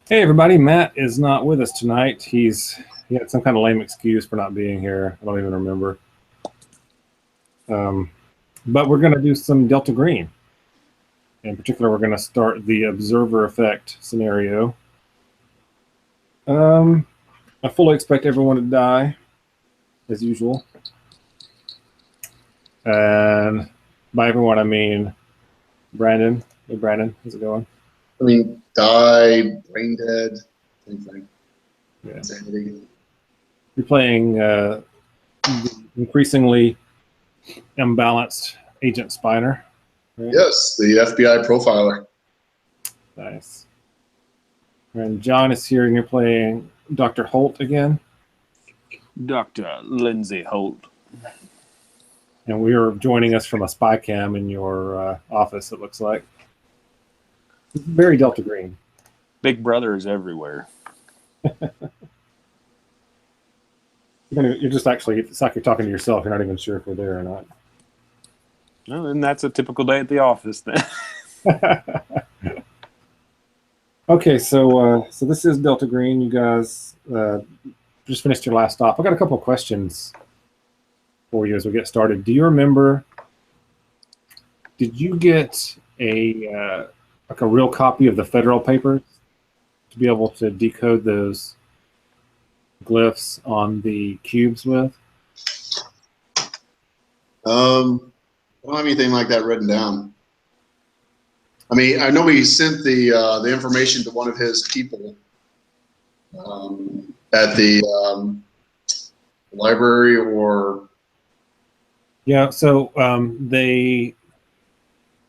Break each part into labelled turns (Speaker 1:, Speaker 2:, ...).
Speaker 1: Hey everybody, Matt is not with us tonight. He had some kind of lame excuse for not being here. I don't even remember. Um, but we're going to do some Delta Green. In particular, we're going to start the observer effect scenario. I fully expect everyone to die, as usual. And by everyone, I mean Brandon. Hey Brandon, how's it going?
Speaker 2: I mean, die, brain dead, same thing.
Speaker 1: Yeah.
Speaker 2: Insanity.
Speaker 1: You're playing the increasingly imbalanced Agent Spiner. Right?
Speaker 2: Yes, the FBI profiler.
Speaker 1: Nice. And John is here, and you're playing Dr. Holt again.
Speaker 3: Dr. Lindsay Holt.
Speaker 1: And we are joining us from a spy cam in your office, it looks like. Very Delta Green.
Speaker 3: Big Brother is everywhere.
Speaker 1: You're just actually, it's like you're talking to yourself. You're not even sure if we're there or not.
Speaker 3: Well, and that's a typical day at the office then.
Speaker 1: Okay, so this is Delta Green. You guys just finished your last stop. I got a couple of questions for you as we get started. Do you remember, did you get a like a real copy of the federal papers to be able to decode those glyphs on the cubes with?
Speaker 2: I don't have anything like that written down. I mean, I know we sent the information to one of his people at the library, or
Speaker 1: Yeah, so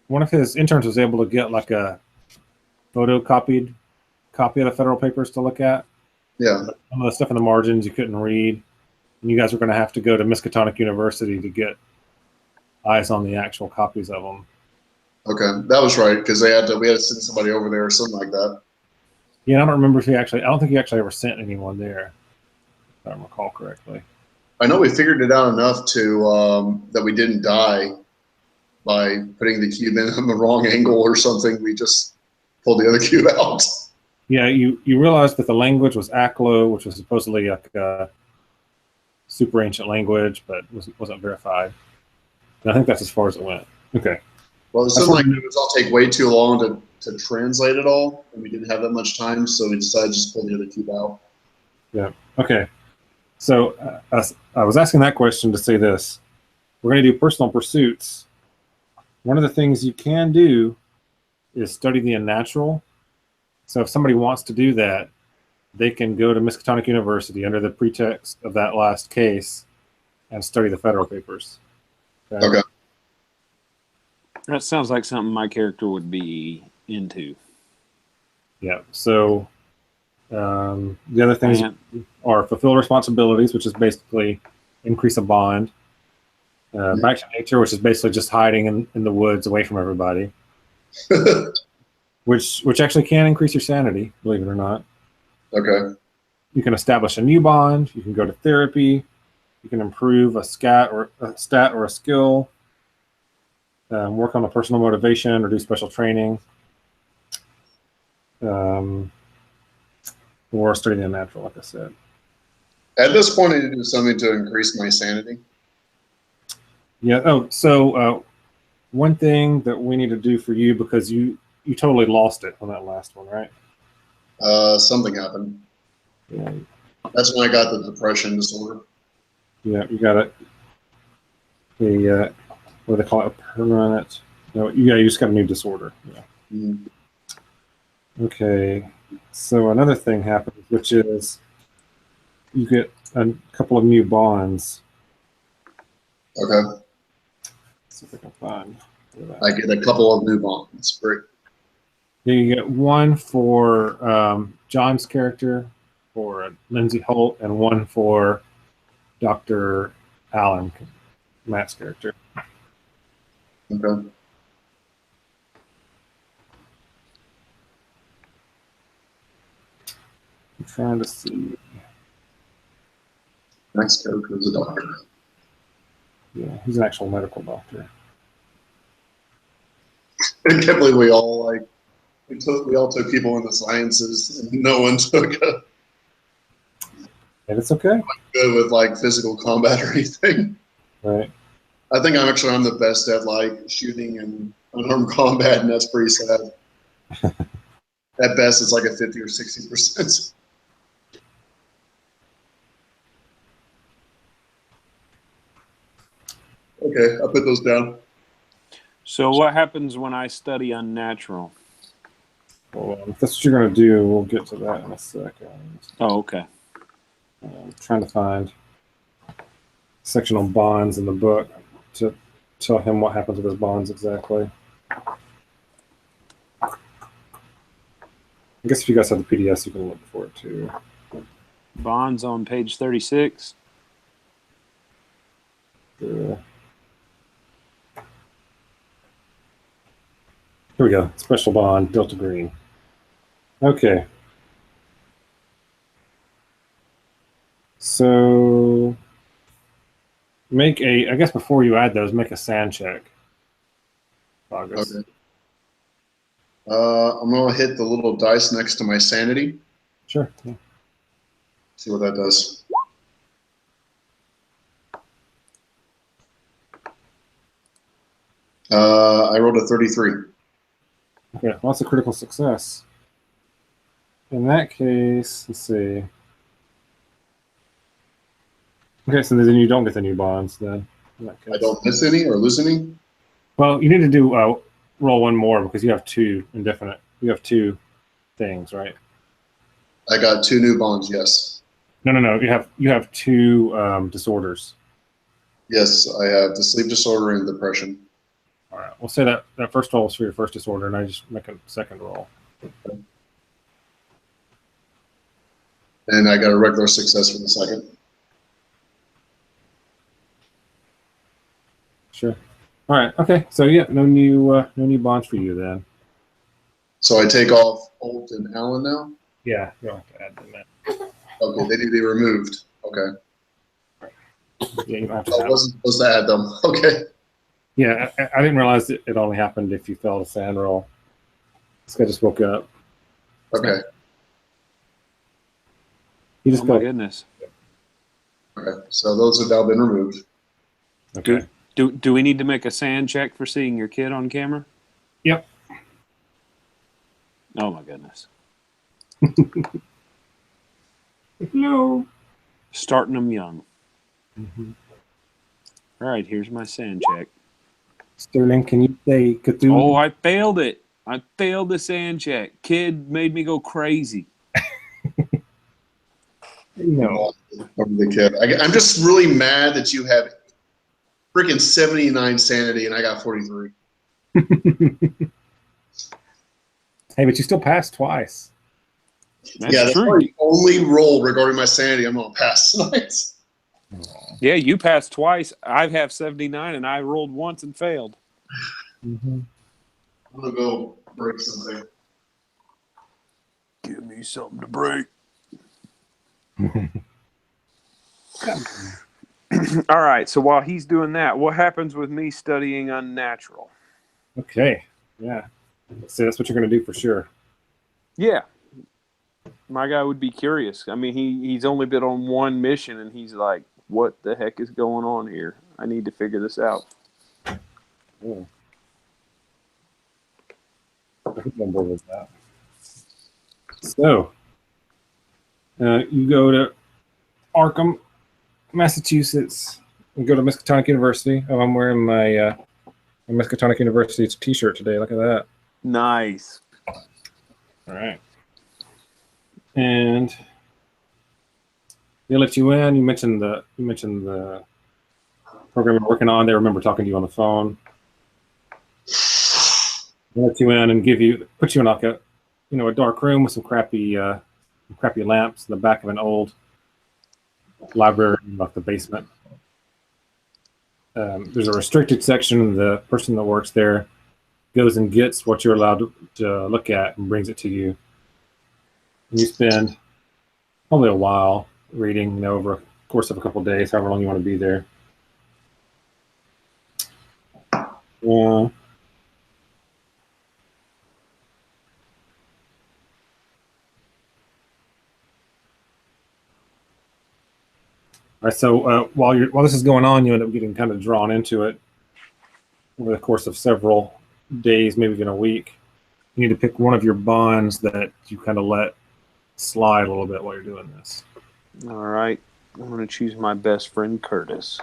Speaker 1: one of his interns was able to get like a photocopied copy of the federal papers to look at.
Speaker 2: yeah.
Speaker 1: Some of the stuff in the margins you couldn't read, and you guys were going to have to go to Miskatonic University to get eyes on the actual copies of them.
Speaker 2: Okay, that was right, because we had to send somebody over there or something like that.
Speaker 1: Yeah, I don't remember if I don't think he actually ever sent anyone there, if I recall correctly.
Speaker 2: I know we figured it out enough to that we didn't die by putting the cube in the wrong angle or something. We just pulled the other cube out.
Speaker 1: Yeah, you realized that the language was Aklo, which was supposedly like a super ancient language, but wasn't verified. And I think that's as far as it went. Okay.
Speaker 2: Well, it seemed like it was all take way too long to translate it all, and we didn't have that much time, so we decided to just pull the other cube out.
Speaker 1: Yeah. Okay. So I was asking that question to say this. We're going to do personal pursuits. One of the things you can do is study the unnatural. So if somebody wants to do that, they can go to Miskatonic University under the pretext of that last case and study the federal papers.
Speaker 2: Okay.
Speaker 3: That sounds like something my character would be into.
Speaker 1: Yeah. So the other things are fulfill responsibilities, which is basically increase a bond. Back to nature, which is basically just hiding in the woods away from everybody. which actually can increase your sanity, believe it or not.
Speaker 2: Okay.
Speaker 1: You can establish a new bond. You can go to therapy. You can improve a stat or a skill. Work on a personal motivation or do special training. Or study the natural, like I said.
Speaker 2: At this point, I need to do something to increase my sanity.
Speaker 1: Yeah. Oh, so one thing that we need to do for you, because you totally lost it on that last one, right?
Speaker 2: Something happened.
Speaker 1: Yeah.
Speaker 2: That's when I got the depression disorder.
Speaker 1: Yeah, you got it. The what do they call it? A permanent. No, you just got a new disorder. Yeah.
Speaker 2: Mm-hmm.
Speaker 1: Okay. So another thing happens, which is you get a couple of new bonds.
Speaker 2: Okay.
Speaker 1: Let's see if I can find.
Speaker 2: I get a couple of new bonds. Great.
Speaker 1: Yeah, you get one for John's character, for Lindsay Holt, and one for Dr. Allen, Matt's character.
Speaker 2: Okay.
Speaker 1: I'm trying to see.
Speaker 2: Next character is a doctor.
Speaker 1: Yeah, he's an actual medical doctor.
Speaker 2: I can't believe we all We all took people into sciences, and no one took
Speaker 1: And it's okay.
Speaker 2: good with like physical combat or anything.
Speaker 1: Right.
Speaker 2: I think I'm the best at like shooting and unarmed combat, and that's pretty sad. At best, it's like a 50 or 60%. Okay, I'll put those down.
Speaker 3: So what happens when I study unnatural?
Speaker 1: Well, if that's what you're going to do, we'll get to that in a second.
Speaker 3: Oh, okay.
Speaker 1: I'm trying to find a section on bonds in the book to tell him what happens with his bonds exactly. I guess if you guys have the PDFs, you can look for it too.
Speaker 3: Bonds on page 36.
Speaker 1: Here we go. Special bond, Delta Green. Okay. So I guess before you add those, make a sand check. August.
Speaker 2: Okay. I'm going to hit the little dice next to my sanity.
Speaker 1: Sure. Yeah.
Speaker 2: See what that does. I rolled a 33.
Speaker 1: Okay, well, that's a critical success. In that case, let's see. Okay, so then you don't get the new bonds then. In that case.
Speaker 2: I don't miss any or lose any?
Speaker 1: Well, you need to do roll one more because you have two indefinite. You have two things, right?
Speaker 2: I got 2 new bonds, yes.
Speaker 1: No. You have two disorders.
Speaker 2: Yes, I have the sleep disorder and depression.
Speaker 1: All right. We'll say that first roll is for your first disorder, and I just make a second roll.
Speaker 2: And I got a regular success for the second.
Speaker 1: Sure. All right. Okay. So yeah, no new bonds for you then.
Speaker 2: So I take off Holt and Allen now?
Speaker 1: Yeah, you don't have to add them in.
Speaker 2: Okay, they need to be removed. Okay.
Speaker 1: Yeah, you don't have to
Speaker 2: I
Speaker 1: add.
Speaker 2: wasn't supposed to add them. Okay.
Speaker 1: Yeah, I didn't realize it only happened if you failed a sand roll. This guy just woke up.
Speaker 2: Okay.
Speaker 1: He just
Speaker 3: Oh my
Speaker 1: felt
Speaker 3: goodness.
Speaker 2: Okay. So those have now been removed.
Speaker 1: okay.
Speaker 3: Do we need to make a sand check for seeing your kid on camera?
Speaker 1: Yep.
Speaker 3: Oh my goodness.
Speaker 1: No.
Speaker 3: Starting them young.
Speaker 1: Mm-hmm.
Speaker 3: All right, here's my sand check.
Speaker 1: Sterling, can you say Cthulhu?
Speaker 3: Oh, I failed it. I failed the sand check. Kid made me go crazy.
Speaker 1: No.
Speaker 2: Over the kid. I'm just really mad that you have freaking 79 sanity and I got 43.
Speaker 1: Hey, but you still passed twice.
Speaker 3: That's true.
Speaker 2: probably the only roll regarding my sanity I'm going to pass tonight.
Speaker 3: Yeah, you passed twice. I have 79, and I rolled once and failed.
Speaker 1: Mm-hmm.
Speaker 2: I'm going to go break something.
Speaker 3: Give me something to break. All right, so while he's doing that, what happens with me studying unnatural?
Speaker 1: Okay. Yeah. So that's what you're going to do for sure.
Speaker 3: Yeah. My guy would be curious. I mean, he's only been on one mission, and he's like, what the heck is going on here? I need to figure this out.
Speaker 1: Yeah. I'm on board with that. So, you go to Arkham, Massachusetts. You go to Miskatonic University. Oh, I'm wearing my Miskatonic University T-shirt today. Look at that.
Speaker 3: Nice.
Speaker 1: All right. And they let you in. You mentioned the program you're working on. They remember talking to you on the phone. They let you in and put you in like a dark room with some crappy lamps in the back of an old library in like the basement. There's a restricted section. The person that works there goes and gets what you're allowed to look at and brings it to you. And you spend probably a while reading, over the course of a couple of days, however long you want to be there. All right. So while this is going on, you end up getting kind of drawn into it over the course of several days, maybe even a week. You need to pick one of your bonds that you kind of let slide a little bit while you're doing this.
Speaker 3: All right. I'm going to choose my best friend, Curtis.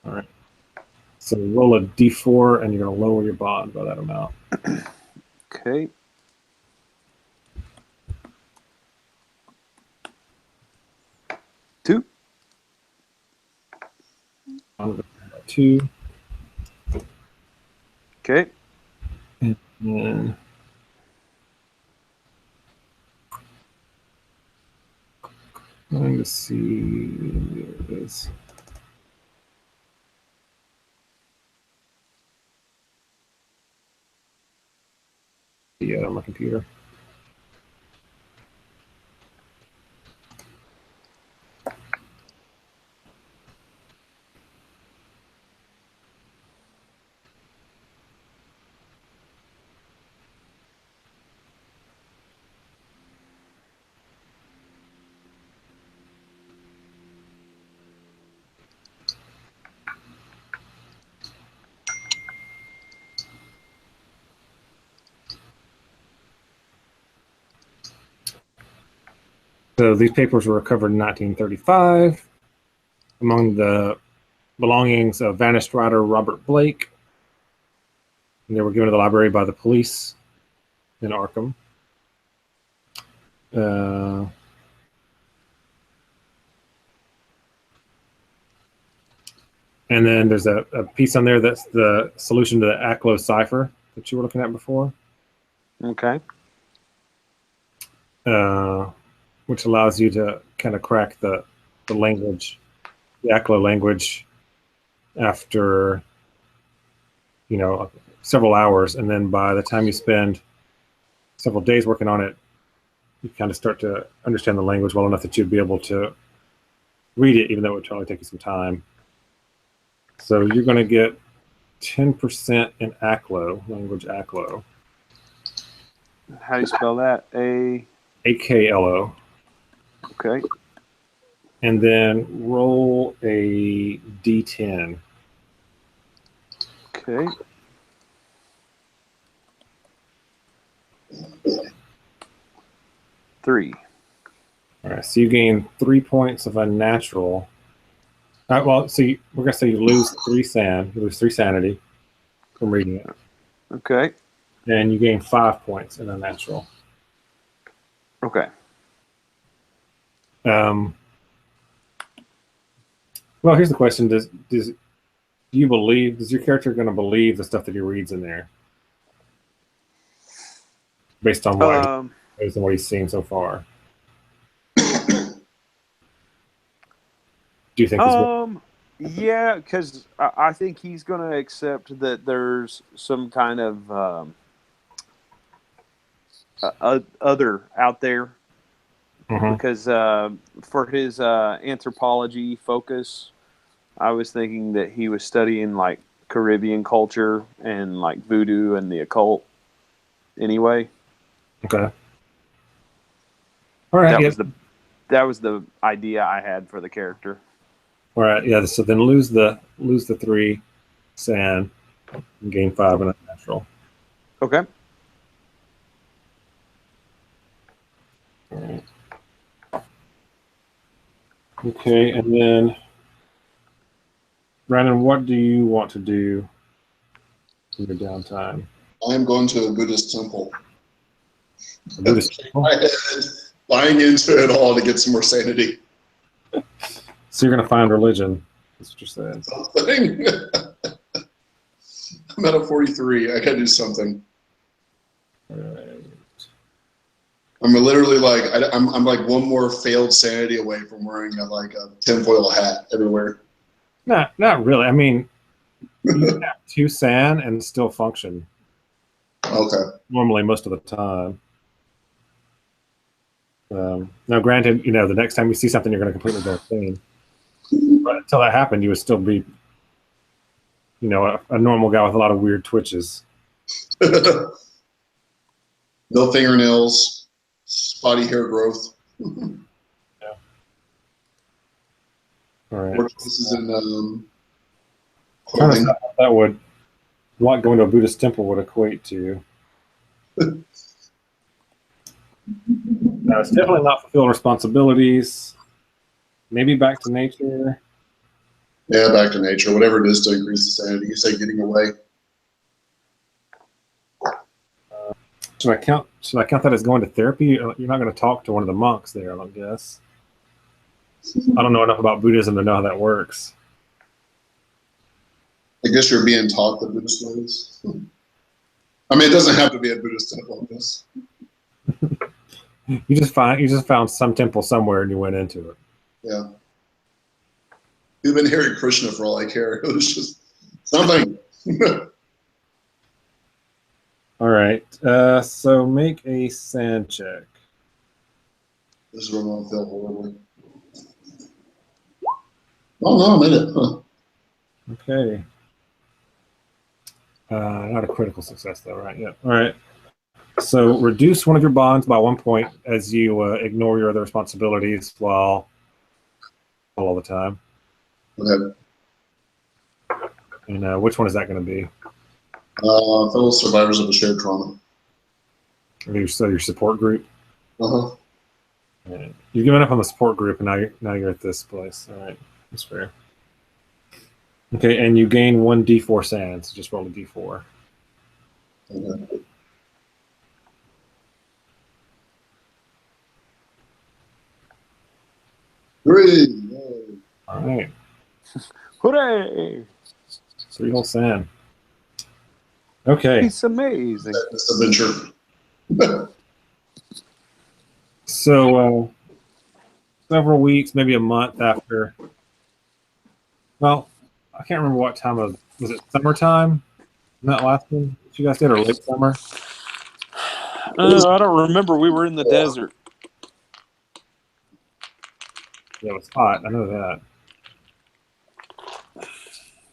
Speaker 1: All right. So roll a d4, and you're going to lower your bond by that amount.
Speaker 3: Okay. Two.
Speaker 1: I'm going to 2.
Speaker 3: Okay.
Speaker 1: And then I'm going to see. There it is. Yeah, on my computer. So these papers were recovered in 1935 among the belongings of vanished writer Robert Blake. And they were given to the library by the police in Arkham. And then there's a piece on there that's the solution to the ACLO cipher that you were looking at before.
Speaker 3: Okay.
Speaker 1: Which allows you to kind of crack the language, the ACLO language, after several hours, and then by the time you spend several days working on it, you kind of start to understand the language well enough that you'd be able to read it, even though it would totally take you some time. So you're going to get 10% in ACLO, language ACLO.
Speaker 3: How do you spell that?
Speaker 1: AKLO.
Speaker 3: Okay.
Speaker 1: And then roll a d10.
Speaker 3: Okay. Three.
Speaker 1: All right, so you gain 3 points of unnatural. All right, well, so we're going to say you lose 3 sand. You lose 3 sanity from reading it.
Speaker 3: Okay.
Speaker 1: And you gain 5 points in unnatural.
Speaker 3: Okay.
Speaker 1: Well, here's the question: does your character going to believe the stuff that he reads in there, based on what he's seen so far? Do you think?
Speaker 3: Yeah, because I think he's going to accept that there's some kind of other out there. Because for his anthropology focus, I was thinking that he was studying like Caribbean culture and like voodoo and the occult. Anyway,
Speaker 1: okay, all right.
Speaker 3: That was the idea I had for the character.
Speaker 1: All right, yeah. So then lose the 3 sand and gain 5 in unnatural.
Speaker 3: Okay.
Speaker 1: All right. Okay, and then Brandon, what do you want to do in your downtime?
Speaker 2: I'm going to a Buddhist temple.
Speaker 1: A Buddhist temple?
Speaker 2: Buying into it all to get some more sanity.
Speaker 1: So you're going to find religion. That's what you're saying.
Speaker 2: Something. I'm at a 43. I gotta do something.
Speaker 1: All right.
Speaker 2: I'm literally like I'm like one more failed sanity away from wearing a tinfoil hat everywhere.
Speaker 1: Not really. I mean, you can have 2 sand and still function.
Speaker 2: Okay.
Speaker 1: Normally, most of the time. Now, granted, the next time you see something, you're going to completely go insane. But until that happened, you would still be, a normal guy with a lot of weird twitches.
Speaker 2: No fingernails, spotty hair growth.
Speaker 1: Yeah. All right.
Speaker 2: Workplaces and
Speaker 1: Trying to
Speaker 2: clothing.
Speaker 1: decide what that would, what going to a Buddhist temple would equate to. No, it's definitely not fulfill responsibilities. Maybe back to nature.
Speaker 2: Yeah, back to nature. Whatever it is to increase the sanity. You say getting away.
Speaker 1: Should I count that as going to therapy? You're not going to talk to one of the monks there, I don't guess. I don't know enough about Buddhism to know how that works.
Speaker 2: I guess you're being taught the Buddhist ways. I mean, it doesn't have to be a Buddhist temple. This.
Speaker 1: You just found some temple somewhere and you went into it.
Speaker 2: Yeah. You've been hearing Krishna for all I care. It was just something.
Speaker 1: All right. So make a sand check.
Speaker 2: This is where I'm going to feel horribly. Oh, no, I made it. Huh.
Speaker 1: Okay. Not a critical success though, right? Yeah. All right. So reduce one of your bonds by 1 point as you ignore your other responsibilities while all the time.
Speaker 2: Okay.
Speaker 1: And which one is that going to be?
Speaker 2: Fellow survivors of a shared trauma.
Speaker 1: Your support group.
Speaker 2: Uh-huh.
Speaker 1: Right. You've given up on the support group, and now you're at this place. All right, that's fair. Okay, and you gain 1 d4 sand. So just roll a d4.
Speaker 2: Okay. Three. Yay.
Speaker 1: All right,
Speaker 3: Hooray!
Speaker 1: 3 whole sand. Okay,
Speaker 3: It's amazing.
Speaker 2: This adventure.
Speaker 1: so several weeks, maybe a month after. Well, I can't remember what time of was it summertime? That last one that you guys did, or late summer?
Speaker 3: I don't remember. We were in the desert.
Speaker 1: Yeah, it was hot. I know that.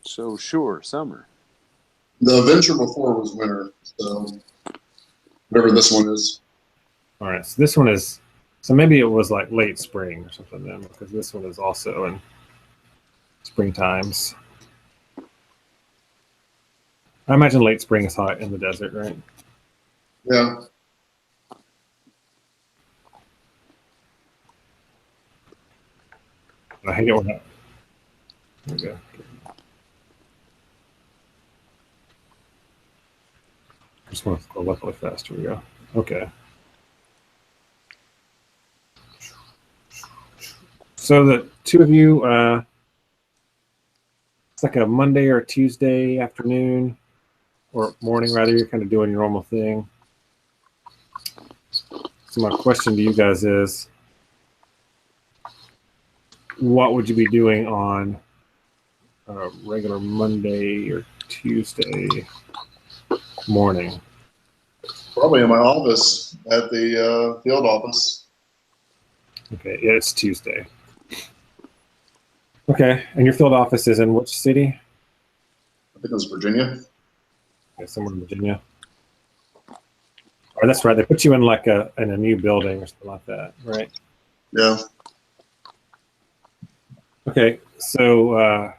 Speaker 3: So sure, summer.
Speaker 2: The adventure before was winter, so whatever this one is.
Speaker 1: All right, so this one is, so maybe it was like late spring or something then, because this one is also in spring times. I imagine late spring is hot in the desert, right?
Speaker 2: Yeah.
Speaker 1: I hate it when that. There we go. Just want to scroll up really fast. Here we go. Okay. So the two of you, it's like a Monday or a Tuesday afternoon or morning, rather. You're kind of doing your normal thing. So my question to you guys is, what would you be doing on a regular Monday or Tuesday morning?
Speaker 2: Probably in my office at the field office.
Speaker 1: Okay, yeah, it's Tuesday. Okay, and your field office is in which city?
Speaker 2: I think it was Virginia.
Speaker 1: Okay, somewhere in Virginia. Or that's right. They put you in like in a new building or something like that, right?
Speaker 2: Yeah.
Speaker 1: Okay, so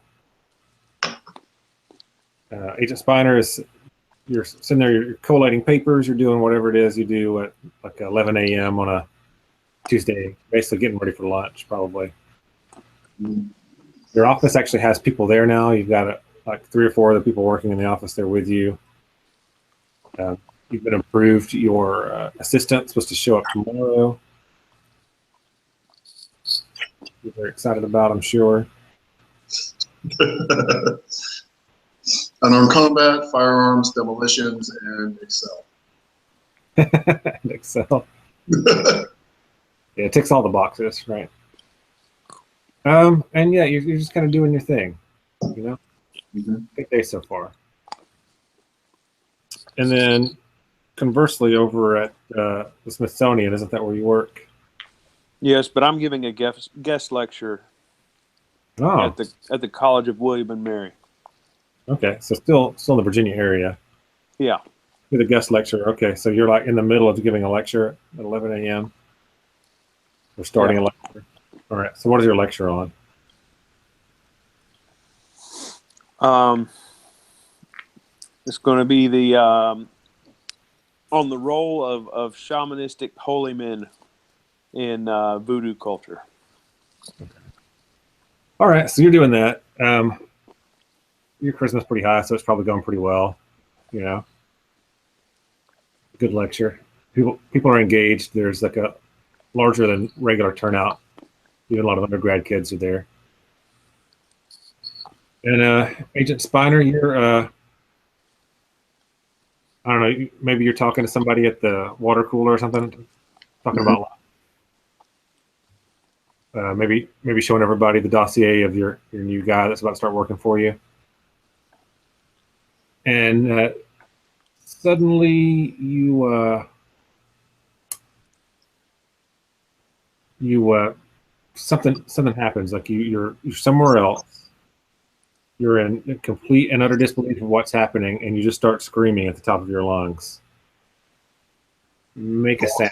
Speaker 1: Agent Spiner is, you're sitting there, you're collating papers, you're doing whatever it is you do at like 11 a.m. on a Tuesday, basically getting ready for lunch, probably.
Speaker 2: Mm.
Speaker 1: Your office actually has people there now. You've got like 3 or 4 other people working in the office there with you. You've been approved. Your assistant's supposed to show up tomorrow. You're very excited about, I'm sure.
Speaker 2: Unarmed combat, firearms, demolitions, and Excel.
Speaker 1: And Excel. Yeah, it ticks all the boxes, right? And yeah, you're just kind of doing your thing, you know?
Speaker 2: Mm-hmm.
Speaker 1: Good day so far. And then conversely, over at the Smithsonian, isn't that where you work?
Speaker 3: Yes, but I'm giving a guest lecture
Speaker 1: Oh,
Speaker 3: at the College of William and Mary.
Speaker 1: okay. So still in the Virginia area.
Speaker 3: Yeah.
Speaker 1: You're the guest lecturer. Okay, so you're like in the middle of giving a lecture at 11 a.m. We're starting a lecture. All right. So what is your lecture on?
Speaker 3: It's going to be the on the role of shamanistic holy men in voodoo culture.
Speaker 1: All right, so you're doing that. Your charisma's pretty high, so it's probably going pretty well. You know, good lecture. People are engaged. There's like a larger than regular turnout. Even a lot of undergrad kids are there. And Agent Spiner, you're I don't know, maybe you're talking to somebody at the water cooler or something, talking about maybe showing everybody the dossier of your new guy that's about to start working for you. And suddenly you something happens. Like you're somewhere else. You're in complete and utter disbelief of what's happening, and you just start screaming at the top of your lungs. Make a sound.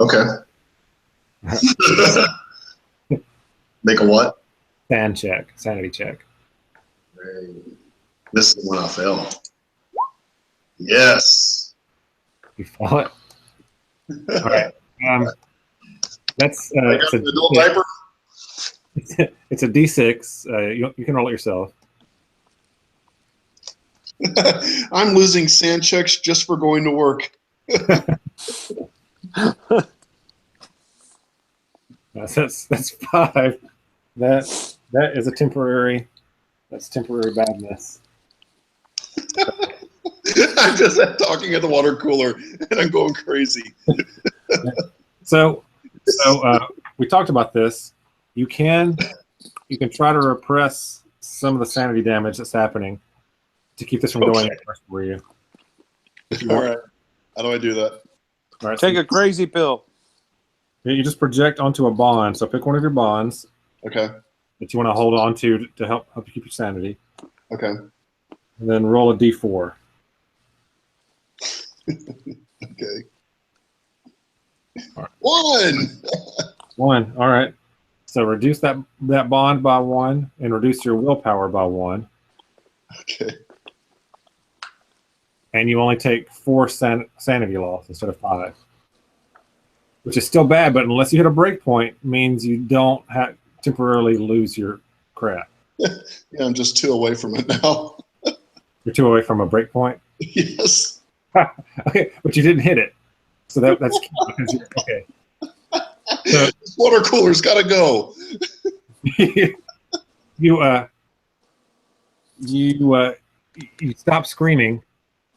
Speaker 2: Okay. Make a what?
Speaker 1: Sanity check.
Speaker 2: This is when I fail. Yes.
Speaker 1: You fail it. All right. That's
Speaker 2: it's an adult diaper.
Speaker 1: It's a D6. You can roll it yourself.
Speaker 2: I'm losing sand checks just for going to work.
Speaker 1: That's 5. That is a temporary. That's temporary badness.
Speaker 2: I'm just talking at the water cooler, and I'm going crazy.
Speaker 1: So we talked about this. You can try to repress some of the sanity damage that's happening to keep this from going for you.
Speaker 2: All right. How do I do that?
Speaker 1: All right,
Speaker 3: Take a crazy pill.
Speaker 1: You just project onto a bond. So pick one of your bonds.
Speaker 2: Okay.
Speaker 1: That you want to hold on to help you keep your sanity.
Speaker 2: Okay.
Speaker 1: And then roll a D4.
Speaker 2: Okay.
Speaker 1: All right.
Speaker 2: 1.
Speaker 1: 1. All right. So reduce that bond by 1 and reduce your willpower by 1.
Speaker 2: Okay.
Speaker 1: And you only take 4 sanity loss instead of 5, which is still bad. But unless you hit a break point, means you don't temporarily lose your crap.
Speaker 2: Yeah, I'm just 2 away from it now.
Speaker 1: You're 2 away from a break point.
Speaker 2: Yes.
Speaker 1: Okay, but you didn't hit it, so that's key because okay. So,
Speaker 2: this water cooler's got to go.
Speaker 1: You stop screaming,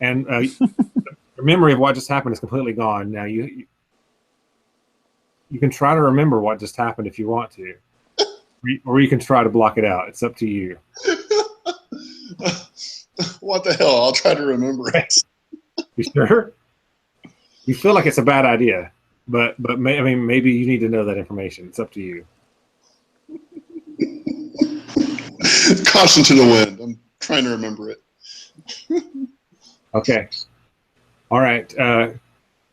Speaker 1: and your memory of what just happened is completely gone. Now you can try to remember what just happened if you want to, or you can try to block it out. It's up to you.
Speaker 2: What the hell? I'll try to remember it.
Speaker 1: You sure? You feel like it's a bad idea, but maybe you need to know that information. It's up to you.
Speaker 2: Caution to the wind. I'm trying to remember it.
Speaker 1: Okay. All right.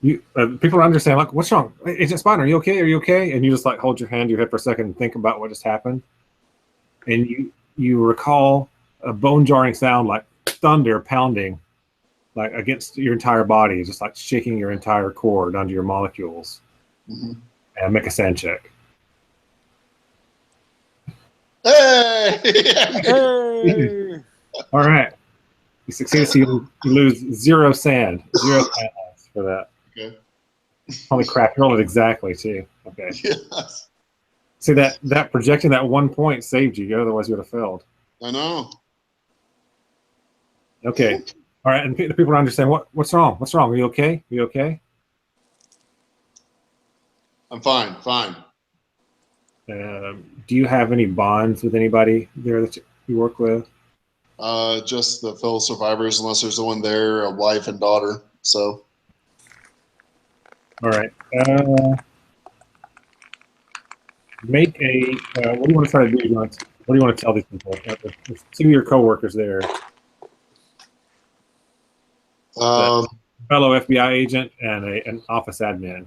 Speaker 1: People understand, like, what's wrong? Agent Spiner, are you okay? Are you okay? And you just like hold your hand to your head for a second and think about what just happened. And you recall a bone-jarring sound like thunder pounding like against your entire body, just like shaking your entire core down to your molecules.
Speaker 2: Mm-hmm.
Speaker 1: And make a sand check.
Speaker 2: Hey!
Speaker 1: Hey! All right. You succeed, so you lose 0 sand. 0 sand loss for that.
Speaker 2: Okay.
Speaker 1: Holy crap, you rolled it exactly, too. Okay.
Speaker 2: Yes.
Speaker 1: See, that projecting that 1 point saved you. Otherwise, you would have failed.
Speaker 2: I know.
Speaker 1: Okay. All right, and the people don't understand. What's wrong? What's wrong? Are you okay? Are you okay?
Speaker 2: I'm fine. Fine.
Speaker 1: Do you have any bonds with anybody there that you work with?
Speaker 2: Just the fellow survivors, unless there's one there, a wife and daughter. So.
Speaker 1: All right. Make a. What do you want to try to do? What do you want to tell these people? There's 2 of your coworkers there. Fellow FBI agent and an office admin.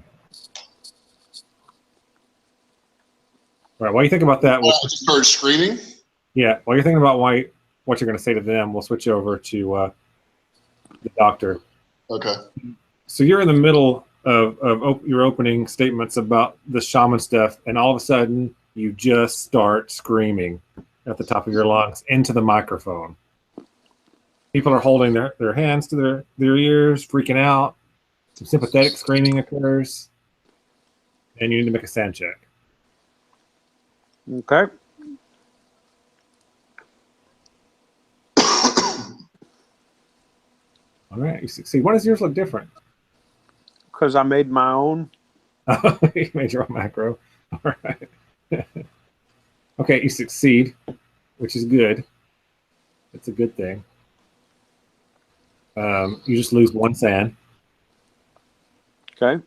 Speaker 1: All right. While you think about that,
Speaker 2: I just started screaming.
Speaker 1: Yeah. While you're thinking about why what you're going to say to them, we'll switch over to the doctor.
Speaker 2: Okay.
Speaker 1: So you're in the middle of your opening statements about the shaman stuff, and all of a sudden you just start screaming at the top of your lungs into the microphone. People are holding their hands to their ears, freaking out. Some sympathetic screaming occurs, and you need to make a sand check.
Speaker 3: Okay.
Speaker 1: All right, you succeed. Why does yours look different?
Speaker 3: Because I made my own.
Speaker 1: You made your own macro. All right. Okay, you succeed, which is good. It's a good thing. You just lose 1 sand.
Speaker 3: Okay.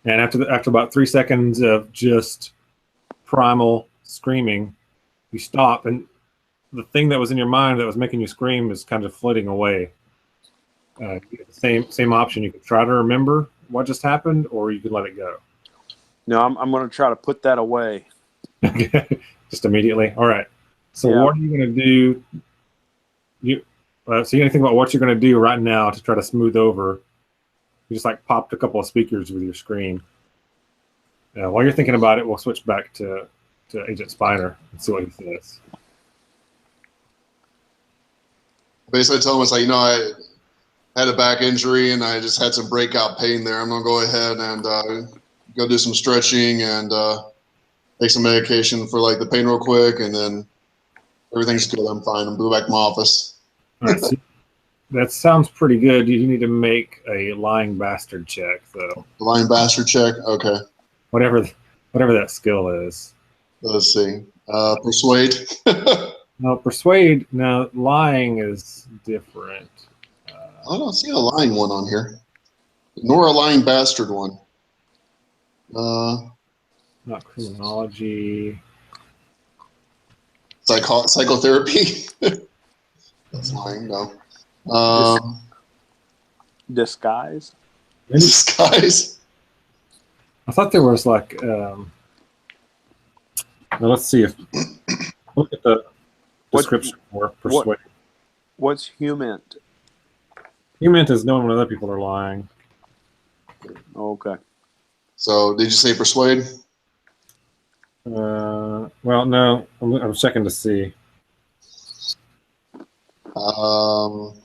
Speaker 1: And after about 3 seconds of just primal screaming, you stop, and the thing that was in your mind that was making you scream is kind of flitting away. You get the same option. You could try to remember what just happened, or you could let it go.
Speaker 3: No, I'm going to try to put that away.
Speaker 1: Just immediately. All right. So
Speaker 3: Yeah.
Speaker 1: what are you going to do? So you got to think about what you're going to do right now to try to smooth over. You just like popped a couple of speakers with your screen. While you're thinking about it, we'll switch back to Agent Spiner and see what he says.
Speaker 2: Basically, tell him it's like, I had a back injury and I just had some breakout pain there. I'm gonna go ahead and go do some stretching and take some medication for like the pain real quick, and then everything's good. I'm fine. I'm going back to my office.
Speaker 1: All right. So that sounds pretty good. You need to make a lying bastard check, though.
Speaker 2: The lying bastard check. Okay.
Speaker 1: Whatever that skill is.
Speaker 2: Let's see. Persuade.
Speaker 1: No, persuade. No, lying is different.
Speaker 2: I don't see a lying one on here, nor a lying bastard one.
Speaker 1: Not criminology.
Speaker 2: Psychotherapy. That's lying. No.
Speaker 3: Disguise.
Speaker 2: Disguise.
Speaker 1: I thought there was like. Well, let's see if look at the description for persuade.
Speaker 3: What's humant?
Speaker 1: Humant is knowing when other people are lying.
Speaker 3: Okay.
Speaker 2: So did you say persuade?
Speaker 1: Well, no. I'm checking to see.
Speaker 2: What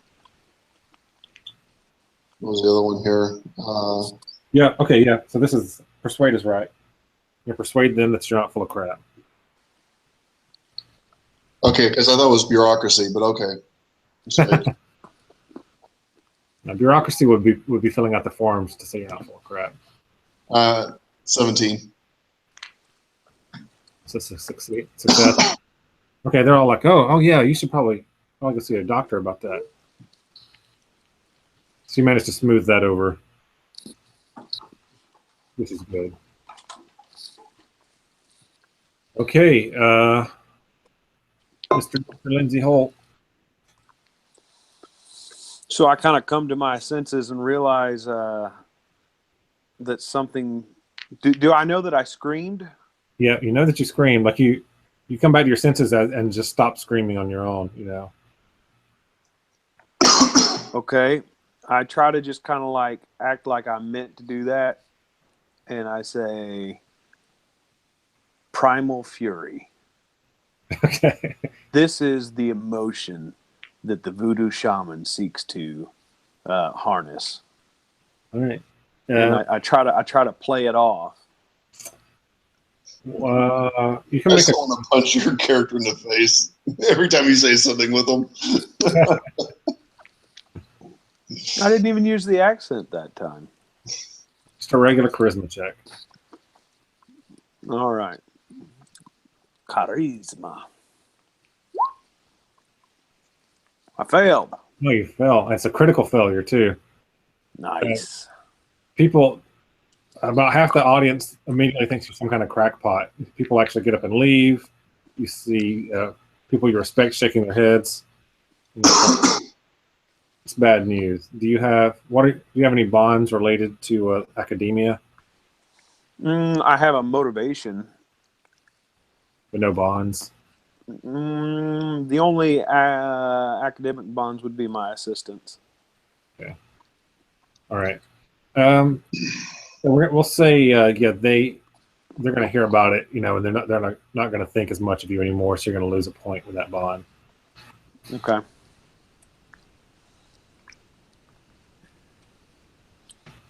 Speaker 2: was the other one here?
Speaker 1: Yeah. Okay. Yeah. So this is persuade is right. You persuade them that you're not full of crap.
Speaker 2: Okay, because I thought it was bureaucracy, but okay. Persuade.
Speaker 1: Now, bureaucracy would be filling out the forms to say you're not full of crap.
Speaker 2: 17.
Speaker 1: So success. Okay, they're all like, oh yeah, you should probably go see a doctor about that. So you managed to smooth that over, which is good. Okay, Mr. Lindsay Holt.
Speaker 3: So I kind of come to my senses and realize that something. Do I know that I screamed?
Speaker 1: Yeah, you know that you screamed. Like you come back to your senses and just stop screaming on your own.
Speaker 3: Okay. I try to just kind of like act like I meant to do that, and I say, "Primal fury."
Speaker 1: Okay.
Speaker 3: This is the emotion that the voodoo shaman seeks to harness.
Speaker 1: All right.
Speaker 3: And I try to play it off.
Speaker 1: You can
Speaker 2: I
Speaker 1: make
Speaker 2: just want to punch your character in the face every time you say something with them.
Speaker 3: I didn't even use the accent that time.
Speaker 1: just a regular charisma check.
Speaker 3: All right. Charisma. I failed.
Speaker 1: No, you fell. It's a critical failure too.
Speaker 3: Nice.
Speaker 1: People, about half the audience immediately thinks you're some kind of crackpot. People actually get up and leave. You see people you respect shaking their heads. It's bad news. Do you have any bonds related to academia?
Speaker 3: I have a motivation.
Speaker 1: But no bonds.
Speaker 3: The only academic bonds would be my assistants.
Speaker 1: Okay. All right. So we'll say, yeah, they're going to hear about it, and they're not going to think as much of you anymore. So you're going to lose a point with that bond.
Speaker 3: Okay.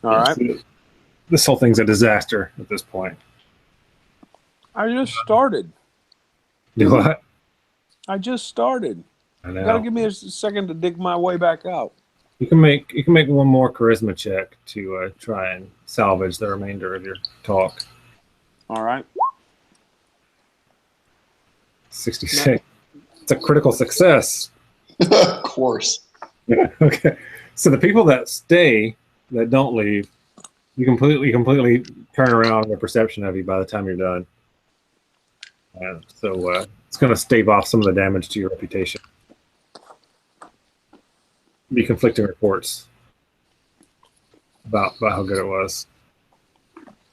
Speaker 3: All right.
Speaker 1: So this whole thing's a disaster at this point.
Speaker 3: I just started.
Speaker 1: Do what?
Speaker 3: I just started.
Speaker 1: I
Speaker 3: You gotta
Speaker 1: know.
Speaker 3: give me a second to dig my way back out.
Speaker 1: You can make one more charisma check to try and salvage the remainder of your talk.
Speaker 3: All right.
Speaker 1: 66. It's a critical success.
Speaker 2: Of course.
Speaker 1: Okay. So the people that stay, that don't leave, you completely turn around their perception of you by the time you're done. So it's going to stave off some of the damage to your reputation. Be conflicting reports about how good it was.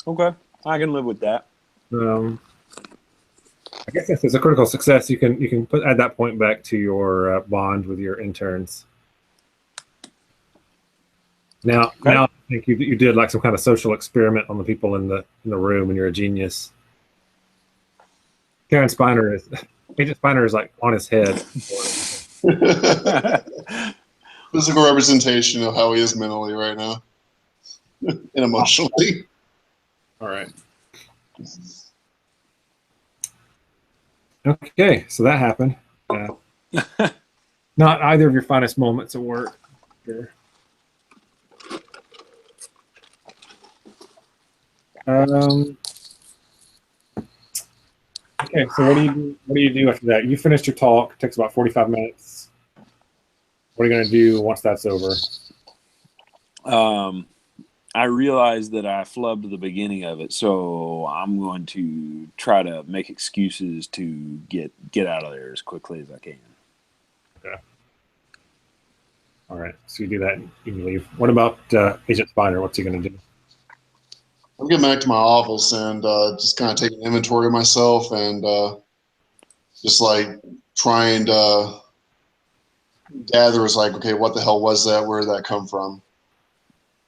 Speaker 3: Okay. I can live with that.
Speaker 1: I guess if it's a critical success, you can add that point back to your bond with your interns. Now I think you did like some kind of social experiment on the people in the room, and you're a genius. Agent Spiner is like on his head.
Speaker 2: Physical representation of how he is mentally right now and emotionally.
Speaker 1: All right. Okay, so that happened. Not either of your finest moments at work. Sure. Okay, so what do you do after that? You finished your talk. It takes about 45 minutes. What are you going to do once that's over?
Speaker 3: I realized that I flubbed the beginning of it, so I'm going to try to make excuses to get out of there as quickly as I can.
Speaker 1: Okay. All right. So you do that and you leave. What about Agent Spiner? What's he going to do?
Speaker 2: I'm getting back to my office and just kind of taking inventory of myself and just like trying to gather is like, okay, what the hell was that? Where did that come from?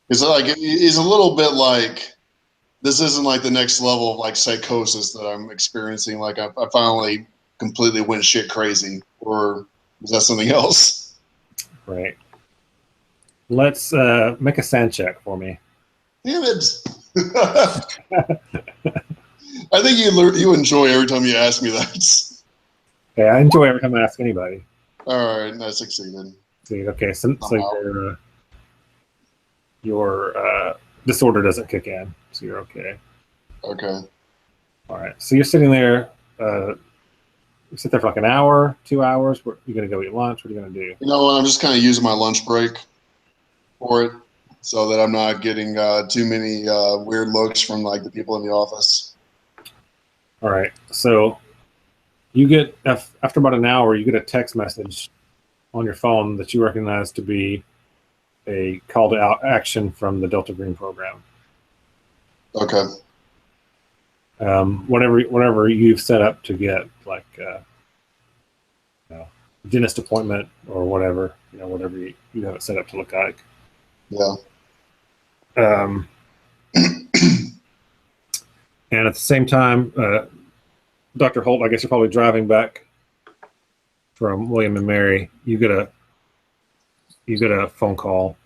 Speaker 2: It's like it's a little bit like this isn't like the next level of like psychosis that I'm experiencing. Like I finally completely went shit crazy, or is that something else?
Speaker 1: Right. Let's make a sand check for me.
Speaker 2: Damn it! I think you enjoy every time you ask me that.
Speaker 1: Okay, I enjoy every time I ask anybody.
Speaker 2: All right, I succeeded.
Speaker 1: See, okay, so your disorder doesn't kick in, so you're okay.
Speaker 2: Okay.
Speaker 1: All right, so you're sitting there. You sit there for like an hour, 2 hours. You're gonna go eat lunch. What are you gonna do?
Speaker 2: You know what? I'm just kind of using my lunch break for it, so that I'm not getting too many weird looks from like the people in the office.
Speaker 1: All right, so you get after about an hour, you get a text message on your phone that you recognize to be a call to action from the Delta Green program.
Speaker 2: Okay.
Speaker 1: Whatever you've set up to get, like dentist appointment or whatever, whatever you have it set up to look like.
Speaker 2: Yeah.
Speaker 1: And at the same time, Dr. Holt, I guess you're probably driving back from William and Mary. You get a phone call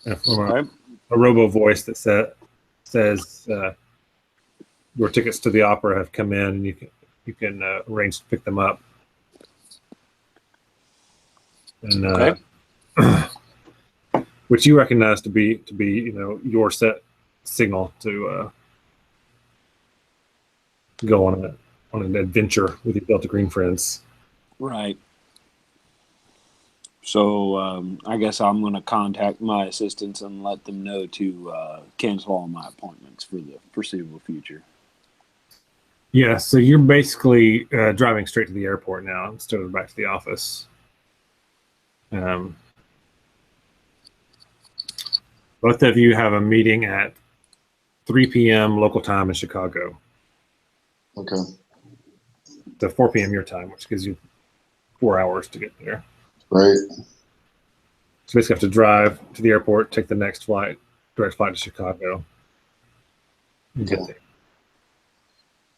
Speaker 1: from a robo voice that says your tickets to the opera have come in, and you can arrange to pick them up. And which you recognize to be your set signal to go on an adventure with your Delta Green friends.
Speaker 3: Right. So I guess I'm going to contact my assistants and let them know to cancel all my appointments for the foreseeable future.
Speaker 1: Yeah, so you're basically driving straight to the airport now instead of back to the office. Both of you have a meeting at 3 p.m. local time in Chicago.
Speaker 2: Okay.
Speaker 1: to 4 p.m. your time, which gives you 4 hours to get there.
Speaker 2: Right.
Speaker 1: So basically, have to drive to the airport, take the next flight, direct flight to Chicago, and get there.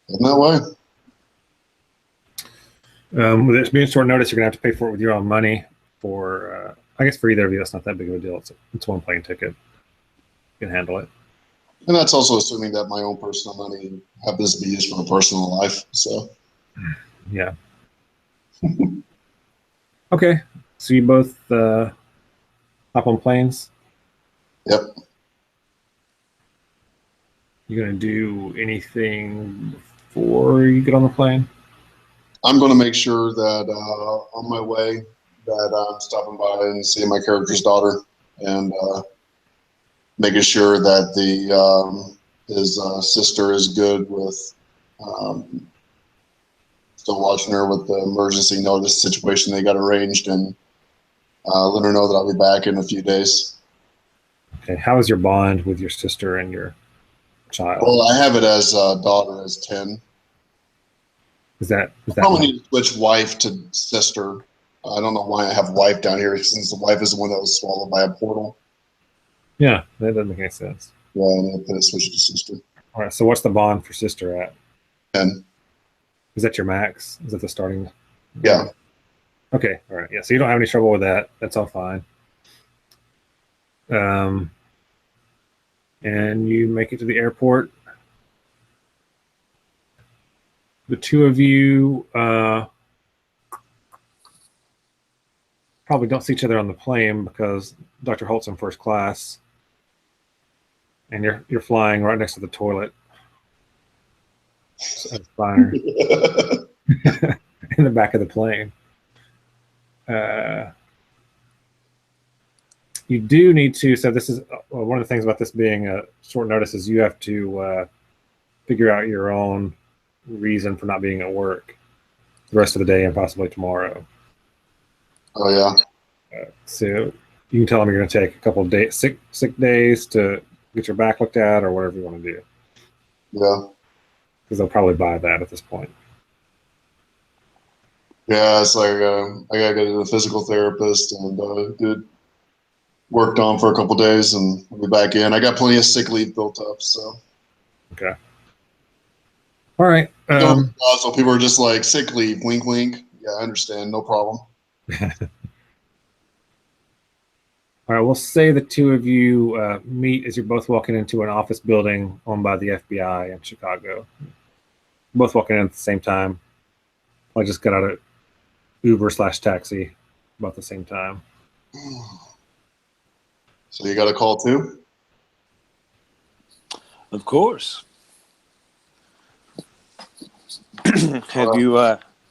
Speaker 2: Isn't that way?
Speaker 1: With it being short notice, you're gonna have to pay for it with your own money. For I guess for either of you, that's not that big of a deal. It's one plane ticket. You can handle it.
Speaker 2: And that's also assuming that my own personal money happens to be used for my personal life. So,
Speaker 1: Yeah. Okay. So you both hop on planes.
Speaker 2: yep.
Speaker 1: You gonna do anything before you get on the plane?
Speaker 2: I'm going to make sure that on my way that I'm stopping by and seeing my character's daughter and making sure that his sister is good with still watching her with the emergency notice situation they got arranged, and let her know that I'll be back in a few days.
Speaker 1: Okay. How is your bond with your sister and your child?
Speaker 2: Well, I have it as daughter as 10.
Speaker 1: Is that
Speaker 2: Probably need to switch wife to sister. I don't know why I have wife down here since the wife is the one that was swallowed by a portal.
Speaker 1: Yeah, that doesn't make any sense.
Speaker 2: Yeah, I'm going to switch to sister.
Speaker 1: All right. So what's the bond for sister at?
Speaker 2: 10.
Speaker 1: Is that your max? Is that the starting?
Speaker 2: Yeah.
Speaker 1: Okay. All right. Yeah. So you don't have any trouble with that. That's all fine. And you make it to the airport. The two of you probably don't see each other on the plane because Dr. Holt's in first class, and you're flying right next to the toilet. Fire in the back of the plane. You do need to. So this is one of the things about this being a short notice is you have to figure out your own reason for not being at work the rest of the day and possibly tomorrow.
Speaker 2: Oh, yeah.
Speaker 1: So you can tell them you're going to take a couple of days, sick days to get your back looked at or whatever you want to do.
Speaker 2: Yeah.
Speaker 1: Because they'll probably buy that at this point.
Speaker 2: Yeah, it's like I got to go to the physical therapist and get worked on for a couple days and I'll be back in. I got plenty of sick leave built up, so.
Speaker 1: Okay. All right.
Speaker 2: So people are just like, sick leave, wink, wink. Yeah, I understand. No problem.
Speaker 1: All right, we'll say the two of you meet as you're both walking into an office building owned by the FBI in Chicago. Both walking in at the same time. I just got out of Uber/taxi about the same time.
Speaker 2: So you got a call too?
Speaker 3: Of course.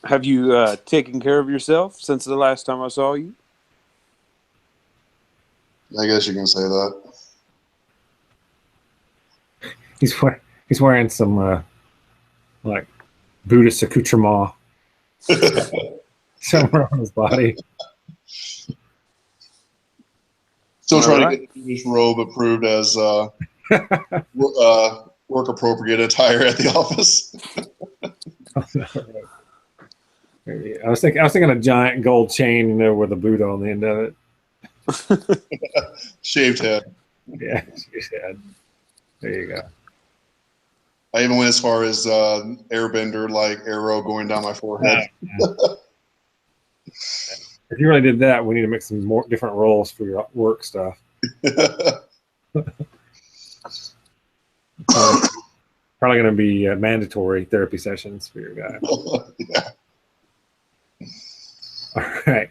Speaker 3: Have you taken care of yourself since the last time I saw you?
Speaker 2: I guess you can say that.
Speaker 1: He's wearing some like Buddhist accoutrement somewhere on his body.
Speaker 2: Still trying to get the Jewish robe approved as work appropriate attire at the office.
Speaker 1: I was thinking a giant gold chain, you know, with a Buddha on the end of it.
Speaker 2: Shaved head.
Speaker 1: Yeah, shaved head. There you go.
Speaker 2: I even went as far as airbender, like arrow going down my forehead.
Speaker 1: If you really did that, we need to make some more different roles for your work stuff. Probably going to be mandatory therapy sessions for your guy.
Speaker 2: Yeah.
Speaker 1: All right.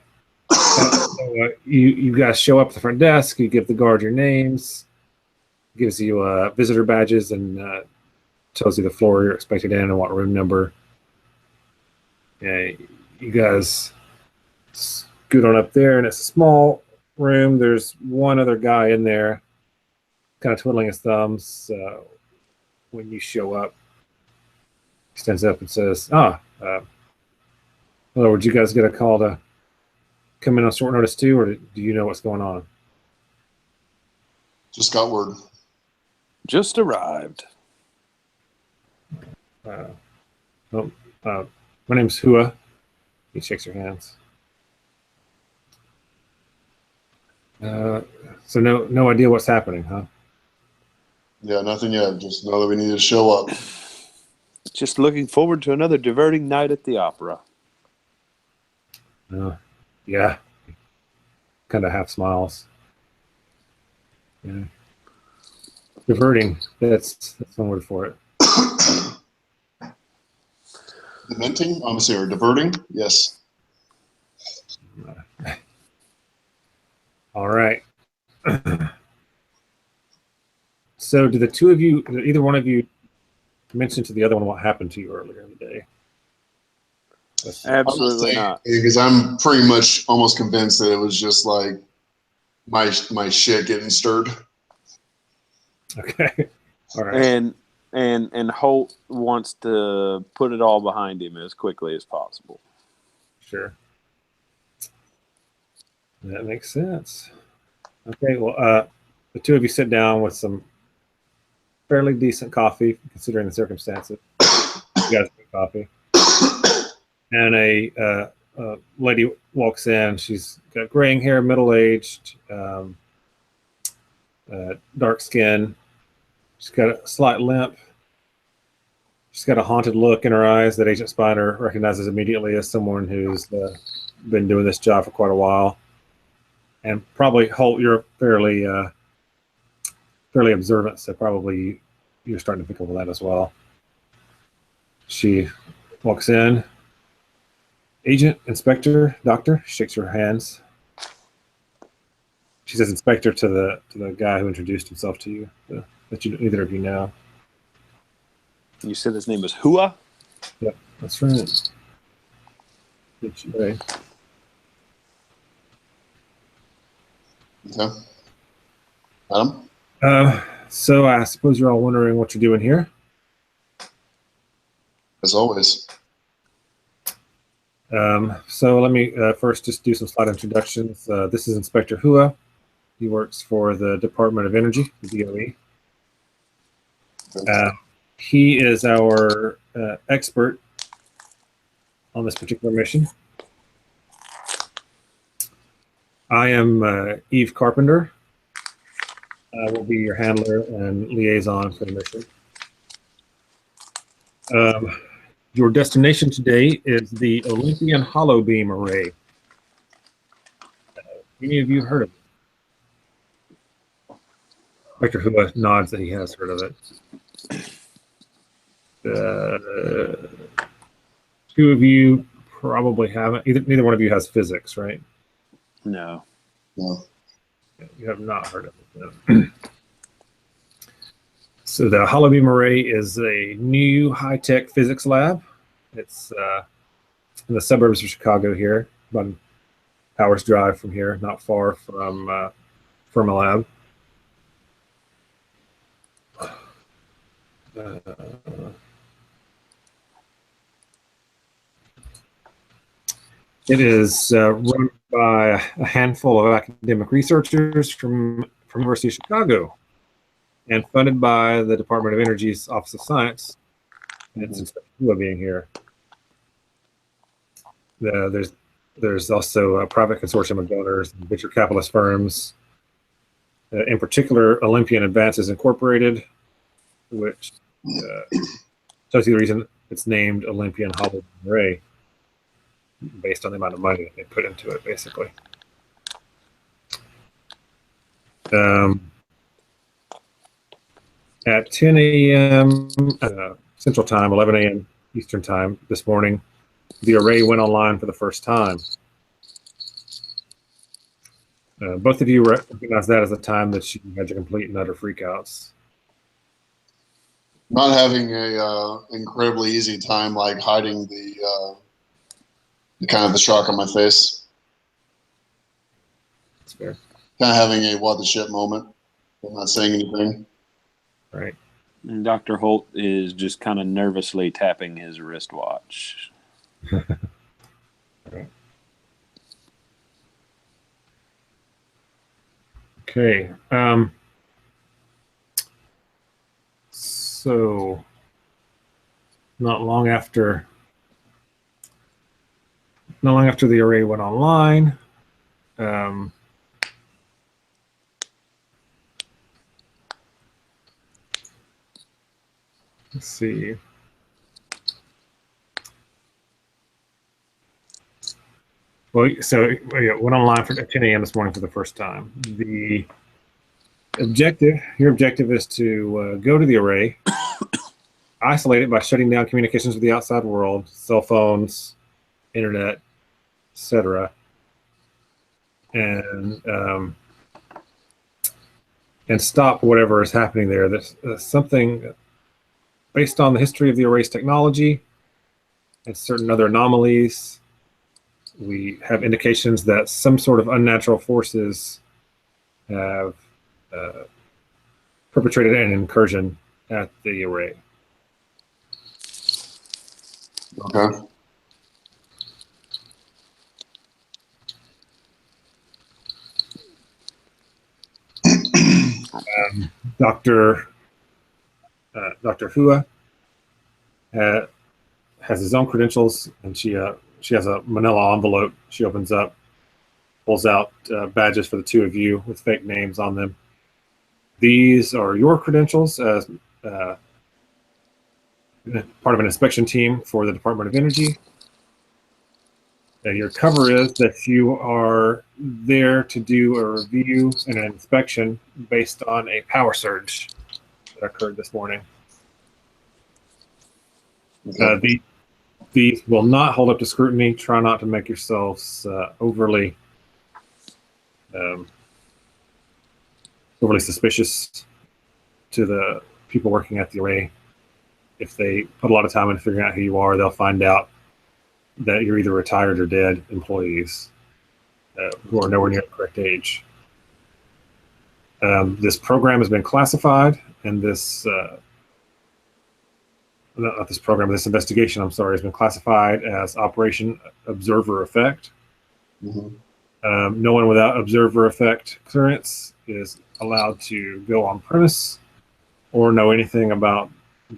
Speaker 1: So, you guys show up at the front desk. You give the guard your names. Gives you visitor badges and tells you the floor you're expected in and what room number. Yeah, you guys scoot on up there, and it's a small room. There's one other guy in there, kind of twiddling his thumbs. When you show up, he stands up and says, hello, would you guys get a call to come in on short notice too, or do you know what's going on?
Speaker 2: Just got word.
Speaker 3: Just arrived.
Speaker 1: My name's Hua. He shakes your hands. So no idea what's happening, huh?
Speaker 2: Yeah, nothing yet. Just know that we need to show up.
Speaker 3: Just looking forward to another diverting night at the opera.
Speaker 1: Yeah. Kind of half smiles. Yeah. Diverting. That's one word for it.
Speaker 2: Dementing? I'm sorry, or diverting? Yes.
Speaker 1: All right. So, did either one of you, mention to the other one what happened to you earlier in the day?
Speaker 3: Absolutely not.
Speaker 2: Because I'm pretty much almost convinced that it was just like my shit getting stirred.
Speaker 1: Okay. All right.
Speaker 3: And Holt wants to put it all behind him as quickly as possible.
Speaker 1: Sure. That makes sense. Okay. Well, the two of you sit down with some fairly decent coffee, considering the circumstances. You guys drink coffee, and a lady walks in. She's got graying hair, middle-aged, dark skin. She's got a slight limp. She's got a haunted look in her eyes that Agent Spider recognizes immediately as someone who's been doing this job for quite a while. And probably, Holt, you're fairly observant, so probably you're starting to pick up on that as well. She walks in. Agent, Inspector, Doctor, shakes her hands. She says Inspector to the guy who introduced himself to you, that neither of you know.
Speaker 3: You said his name was Hua?
Speaker 1: Yep, that's right.
Speaker 2: Okay. Adam?
Speaker 1: So I suppose you're all wondering what you're doing here.
Speaker 2: As always.
Speaker 1: So let me first just do some slight introductions. This is Inspector Hua. He works for the Department of Energy, the DOE. He is our expert on this particular mission. I am Eve Carpenter. I will be your handler and liaison for the mission. Your destination today is the Olympian Hollow Beam Array. Any of you heard of it? Dr. Hua nods that he has heard of it. Two of you probably haven't. Neither one of you has physics, right?
Speaker 3: No.
Speaker 2: No.
Speaker 1: You have not heard of it. So the Hollow Beam Array is a new high-tech physics lab. It's in the suburbs of Chicago here, about an hour's drive from here, not far from Fermilab. It is run by a handful of academic researchers from University of Chicago and funded by the Department of Energy's Office of Science. And it's Inspector Hua being here. There's also a private consortium of donors, venture capitalist firms, in particular Olympian Advances Incorporated, which tells you the reason it's named Olympian Hollow Beam Array, based on the amount of money that they put into it, basically. At 10 a.m. Central Time, 11 a.m. Eastern Time this morning, the array went online for the first time. Both of you recognize that as the time that you had your complete and utter freakouts.
Speaker 2: Not having a incredibly easy time, like hiding the kind of the shock on my face.
Speaker 1: That's fair.
Speaker 2: Kind of having a what the shit moment. I'm not saying anything.
Speaker 1: Right.
Speaker 3: And Dr. Holt is just kind of nervously tapping his wristwatch.
Speaker 1: Right. Okay. So, not long after not long after the array went online. Um, let's see. Well, so it went online at 10 a.m. this morning for the first time. The objective, your objective is to go to the array, isolate it by shutting down communications with the outside world, cell phones, internet, etc., and stop whatever is happening there. There's something based on the history of the array's technology and certain other anomalies. We have indications that some sort of unnatural forces have perpetrated an incursion at the array.
Speaker 2: Okay.
Speaker 1: Dr. Hua has his own credentials, and she has a manila envelope she opens up, pulls out badges for the two of you with fake names on them. These are your credentials as part of an inspection team for the Department of Energy. Your cover is that you are there to do a review and an inspection based on a power surge that occurred this morning.
Speaker 2: Okay.
Speaker 1: These will not hold up to scrutiny. Try not to make yourselves overly suspicious to the people working at the array. If they put a lot of time into figuring out who you are, they'll find out that you're either retired or dead employees who are nowhere near the correct age. This program has been classified, and this this investigation, I'm sorry, has been classified as Operation Observer Effect.
Speaker 2: Mm-hmm.
Speaker 1: No one without Observer Effect clearance is allowed to go on premise or know anything about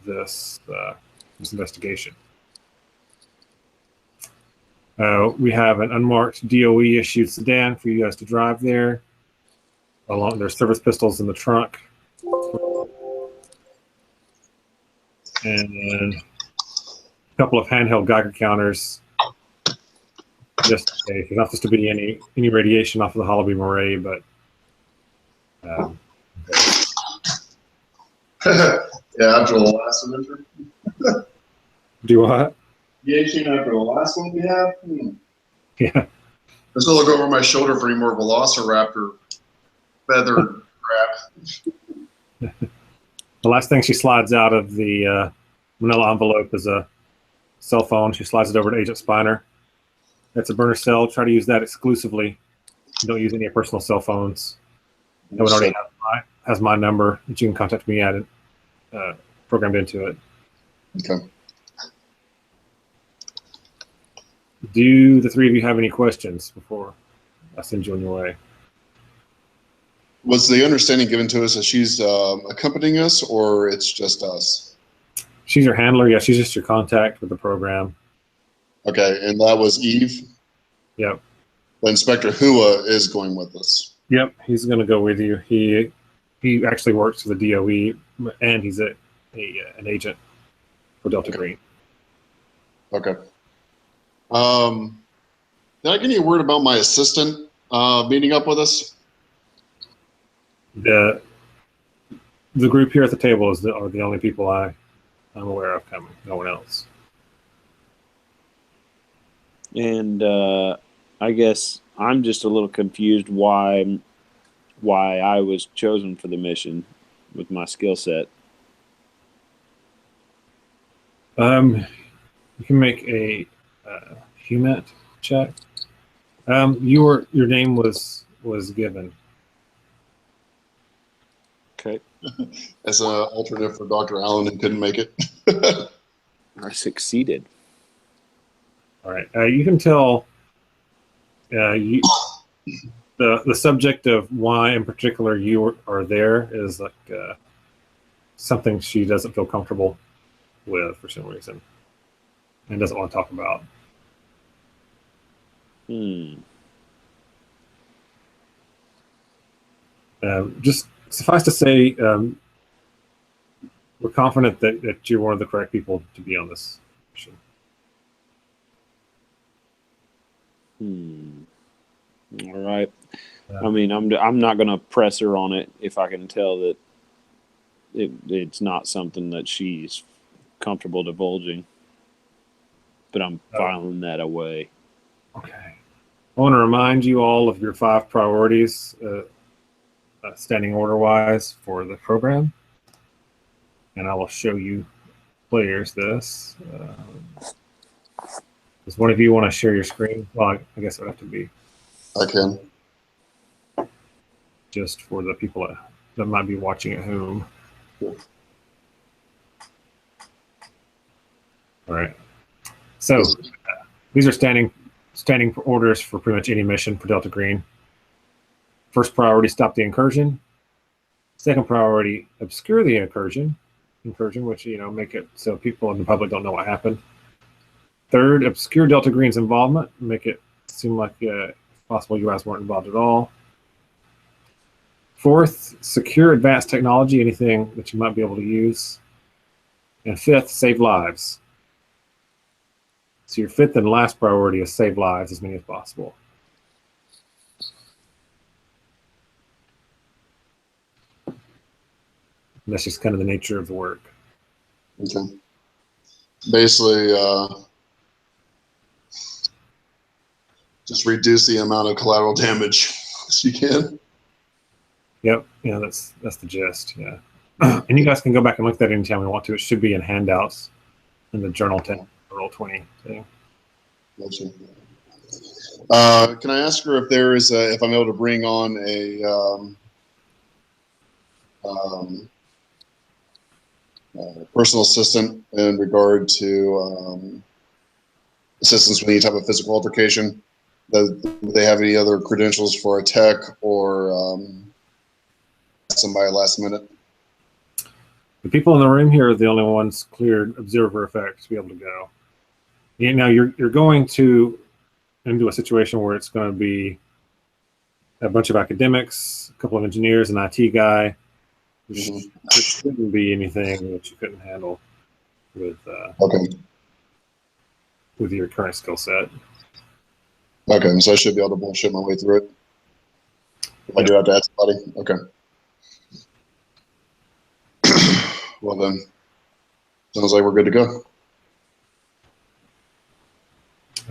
Speaker 1: this investigation. We have an unmarked DOE issued sedan for you guys to drive there. There's service pistols in the trunk. And a couple of handheld Geiger counters. Just in case. There's not supposed to be any radiation off of the Holobeam array, but
Speaker 2: Yeah, after the last adventure.
Speaker 1: do what?
Speaker 2: Radiation after the last one we have?
Speaker 1: Yeah.
Speaker 2: Let's go look over my shoulder for any more Velociraptor feathered crap.
Speaker 1: The last thing she slides out of the manila envelope is a cell phone. She slides it over to Agent Spiner. That's a burner cell. Try to use that exclusively. Don't use any personal cell phones. That one already has my number that you can contact me at it, programmed into it.
Speaker 2: Okay.
Speaker 1: Do the three of you have any questions before I send you on your way?
Speaker 2: Was the understanding given to us that she's accompanying us, or it's just us?
Speaker 1: She's your handler. Yeah, she's just your contact with the program.
Speaker 2: Okay, and that was Eve?
Speaker 1: Yep.
Speaker 2: But Inspector Hua is going with us.
Speaker 1: Yep, he's going to go with you. He actually works for the DOE, and he's an agent for Delta Green.
Speaker 2: Okay. Did I get any word about my assistant meeting up with us?
Speaker 1: The group here at the table are the only people I'm aware of coming. No one else.
Speaker 3: And I guess I'm just a little confused why I was chosen for the mission with my skill set.
Speaker 1: You can make a HUMET check. Your name was given.
Speaker 3: Okay.
Speaker 2: As an alternate for Dr. Allen who couldn't make it.
Speaker 3: I succeeded.
Speaker 1: All right. You can tell the subject of why in particular you are there is like something she doesn't feel comfortable with for some reason and doesn't want to talk about. Just suffice to say, we're confident that you're one of the correct people to be on this mission.
Speaker 3: All right. I mean, I'm not going to press her on it if I can tell that it's not something that she's comfortable divulging. But I'm filing that away.
Speaker 1: Okay. I want to remind you all of your 5 priorities, standing order-wise, for the program. And I will show you players this. Does one of you want to share your screen? Well, I guess it would have to be.
Speaker 2: I can.
Speaker 1: Just for the people that might be watching at home.
Speaker 2: Cool.
Speaker 1: All right. So these are standing orders for pretty much any mission for Delta Green. First priority, stop the incursion. Second priority, obscure the incursion, which, make it so people in the public don't know what happened. Third, obscure Delta Green's involvement, make it seem like if possible you guys weren't involved at all. Fourth, secure advanced technology, anything that you might be able to use. And fifth, save lives. So your fifth and last priority is save lives, as many as possible. And that's just kind of the nature of the work.
Speaker 2: Okay. Basically, just reduce the amount of collateral damage as you can.
Speaker 1: Yep. Yeah, that's the gist. Yeah. And you guys can go back and look at that anytime you want to. It should be in handouts in the journal tab, Roll20 thing.
Speaker 2: Gotcha. Can I ask her if there is if I'm able to bring on a personal assistant in regard to assistance with any type of physical altercation? Do they have any other credentials for a tech or somebody last minute?
Speaker 1: The people in the room here are the only ones cleared observer effect to be able to go. Now you're going into a situation where it's going to be a bunch of academics, a couple of engineers, an IT guy. There shouldn't be anything that you couldn't handle with with your current skill set.
Speaker 2: Okay, so I should be able to bullshit my way through it. If I do have to add somebody. Okay. Well then, sounds like we're good to go.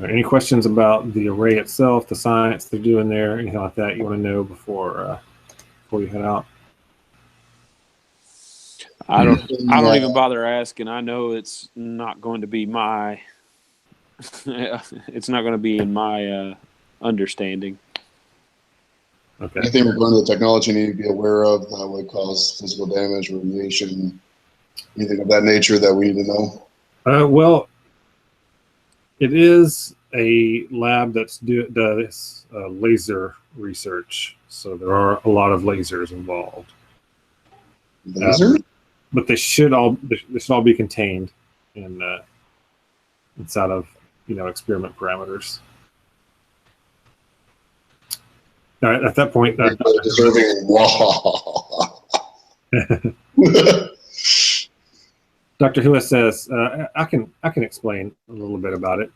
Speaker 1: Any questions about the array itself, the science they're doing there, anything like that you want to know before you head out?
Speaker 3: I don't even bother asking. I know it's not going to be my it's not going to be in my understanding.
Speaker 2: Okay. Anything regarding the technology you need to be aware of that would cause physical damage, radiation, anything of that nature that we need to know?
Speaker 1: Well, it is a lab that does laser research, so there are a lot of lasers involved.
Speaker 2: Laser?
Speaker 1: But they should all be contained in inside of experiment parameters. All right, at that point, Dr. Hua says, I can explain a little bit about it.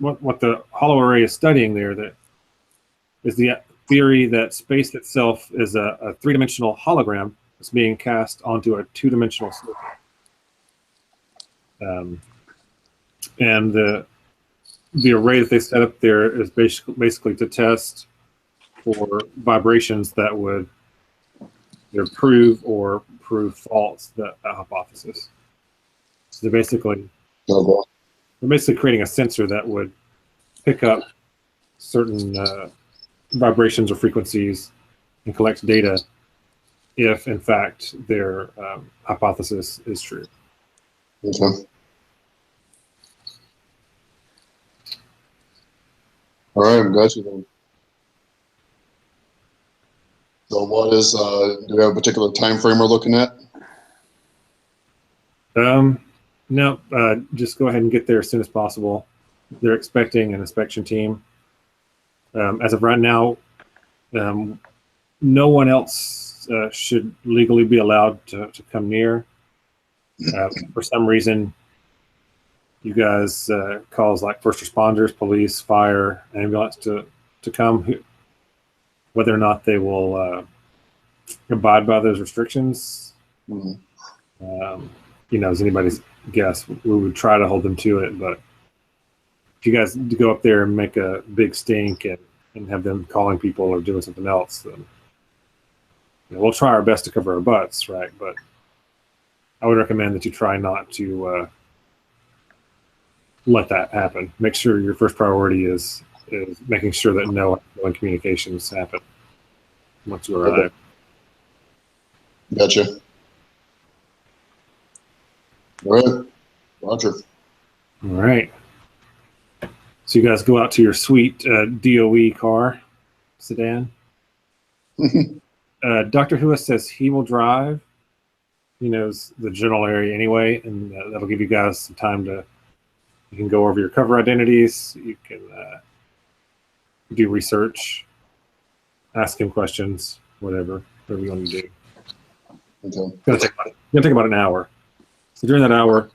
Speaker 1: What the hollow array is studying there is the theory that space itself is a 3-dimensional hologram that's being cast onto a 2-dimensional surface. And the array that they set up there is basically to test for vibrations that would either prove or prove false that hypothesis. So they're basically creating a sensor that would pick up certain vibrations or frequencies and collect data if, in fact, their hypothesis is true.
Speaker 2: Okay. All right, got you then. So what is, do we have a particular time frame we're looking at?
Speaker 1: No, just go ahead and get there as soon as possible. They're expecting an inspection team. As of right now, no one else should legally be allowed to come near. For some reason, you guys calls like first responders, police, fire, ambulance to come. Whether or not they will abide by those restrictions, is anybody's guess. We would try to hold them to it, but if you guys go up there and make a big stink and have them calling people or doing something else, then we'll try our best to cover our butts, right? But I would recommend that you try not to let that happen. Make sure your first priority is making sure that no communications happen once you arrive.
Speaker 2: Okay. Gotcha. All right. Roger.
Speaker 1: All right. So you guys go out to your sweet DOE car sedan. Dr. Hua says he will drive. He knows the general area anyway, and that'll give you guys some time to. You can go over your cover identities. You can do research, ask him questions, whatever you want to do.
Speaker 2: Okay.
Speaker 1: It's gonna take about an hour. So during that hour,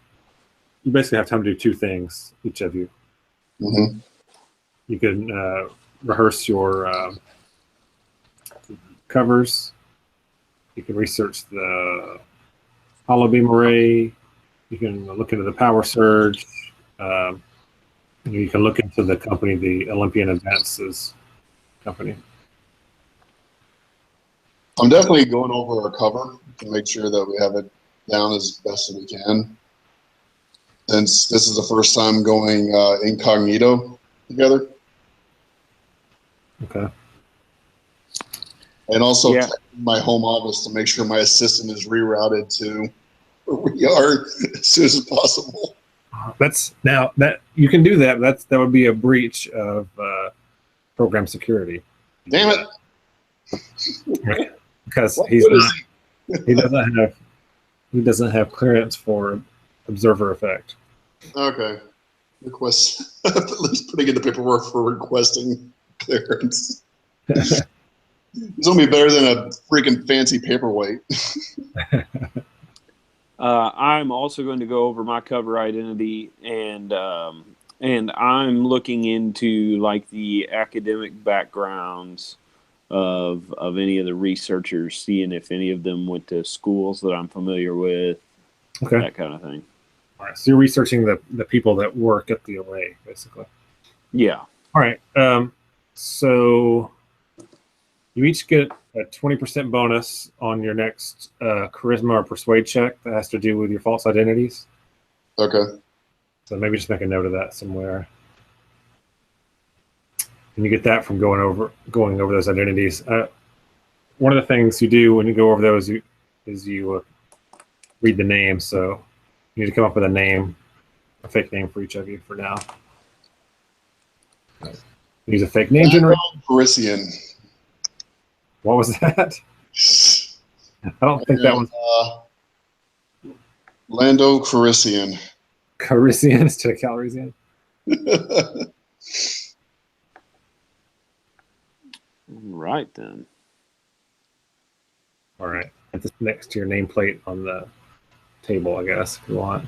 Speaker 1: you basically have time to do two things, each of you.
Speaker 2: Mm-hmm.
Speaker 1: You can rehearse your covers. You can research the hollow beam array. You can look into the power surge. You can look into the company, the Olympian Advances company.
Speaker 2: I'm definitely going over our cover to make sure that we have it down as best as we can. Since this is the first time going incognito together.
Speaker 1: Okay.
Speaker 2: And also my home office to make sure my assistant is rerouted to where we are as soon as possible.
Speaker 1: That's now that you can do that. That would be a breach of program security.
Speaker 2: Damn it!
Speaker 1: Because he doesn't have clearance for observer effect.
Speaker 2: Okay. Request at least putting in the paperwork for requesting clearance. It's gonna be better than a freaking fancy paperweight.
Speaker 3: I'm also going to go over my cover identity, and I'm looking into like the academic backgrounds of any of the researchers, seeing if any of them went to schools that I'm familiar with, that kind of thing.
Speaker 1: All right, so you're researching the people that work at the array, basically.
Speaker 3: Yeah.
Speaker 1: All right. So you each get a 20% bonus on your next charisma or persuade check that has to do with your false identities.
Speaker 2: Okay.
Speaker 1: So maybe just make a note of that somewhere. And you get that from going over those identities. One of the things you do when you go over those is you read the name. So you need to come up with a fake name for each of you for now. Use a fake name generator.
Speaker 2: Parisian.
Speaker 1: What was that? I don't think that was
Speaker 2: Lando Calrissian.
Speaker 1: Calrissian instead of Calrissian.
Speaker 3: Right then.
Speaker 1: All right. Put this next to your nameplate on the table, I guess, if you want.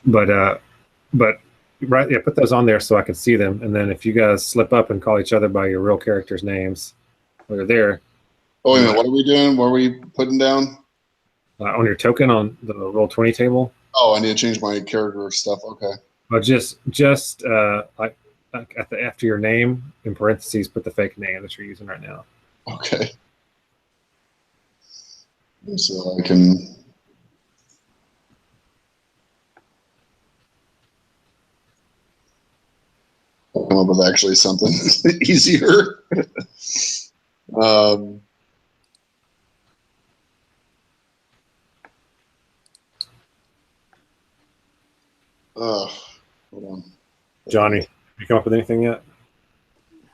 Speaker 1: But right, yeah, put those on there so I can see them. And then if you guys slip up and call each other by your real characters' names while you're there.
Speaker 2: Oh, wait a minute. What are we doing? What are we putting down?
Speaker 1: On your token on the Roll20 table.
Speaker 2: Oh, I need to change my character stuff. Okay.
Speaker 1: But just like after your name, in parentheses, put the fake name that you're using right now.
Speaker 2: Okay. So I can. Come up with actually something easier. Hold on.
Speaker 1: Johnny, you come up with anything yet?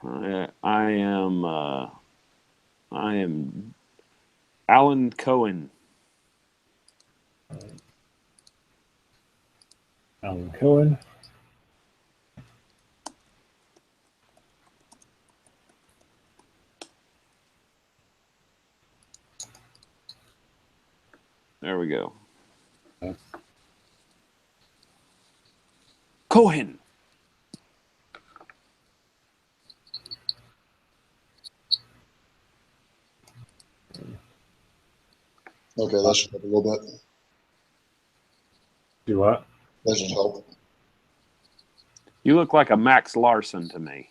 Speaker 3: I am Alan Cohen.
Speaker 1: Alan Cohen.
Speaker 3: There we go.
Speaker 1: Okay.
Speaker 3: Cohen.
Speaker 2: Okay, that should help a little bit.
Speaker 1: Do what?
Speaker 2: That should help.
Speaker 3: You look like a Max Larson to me.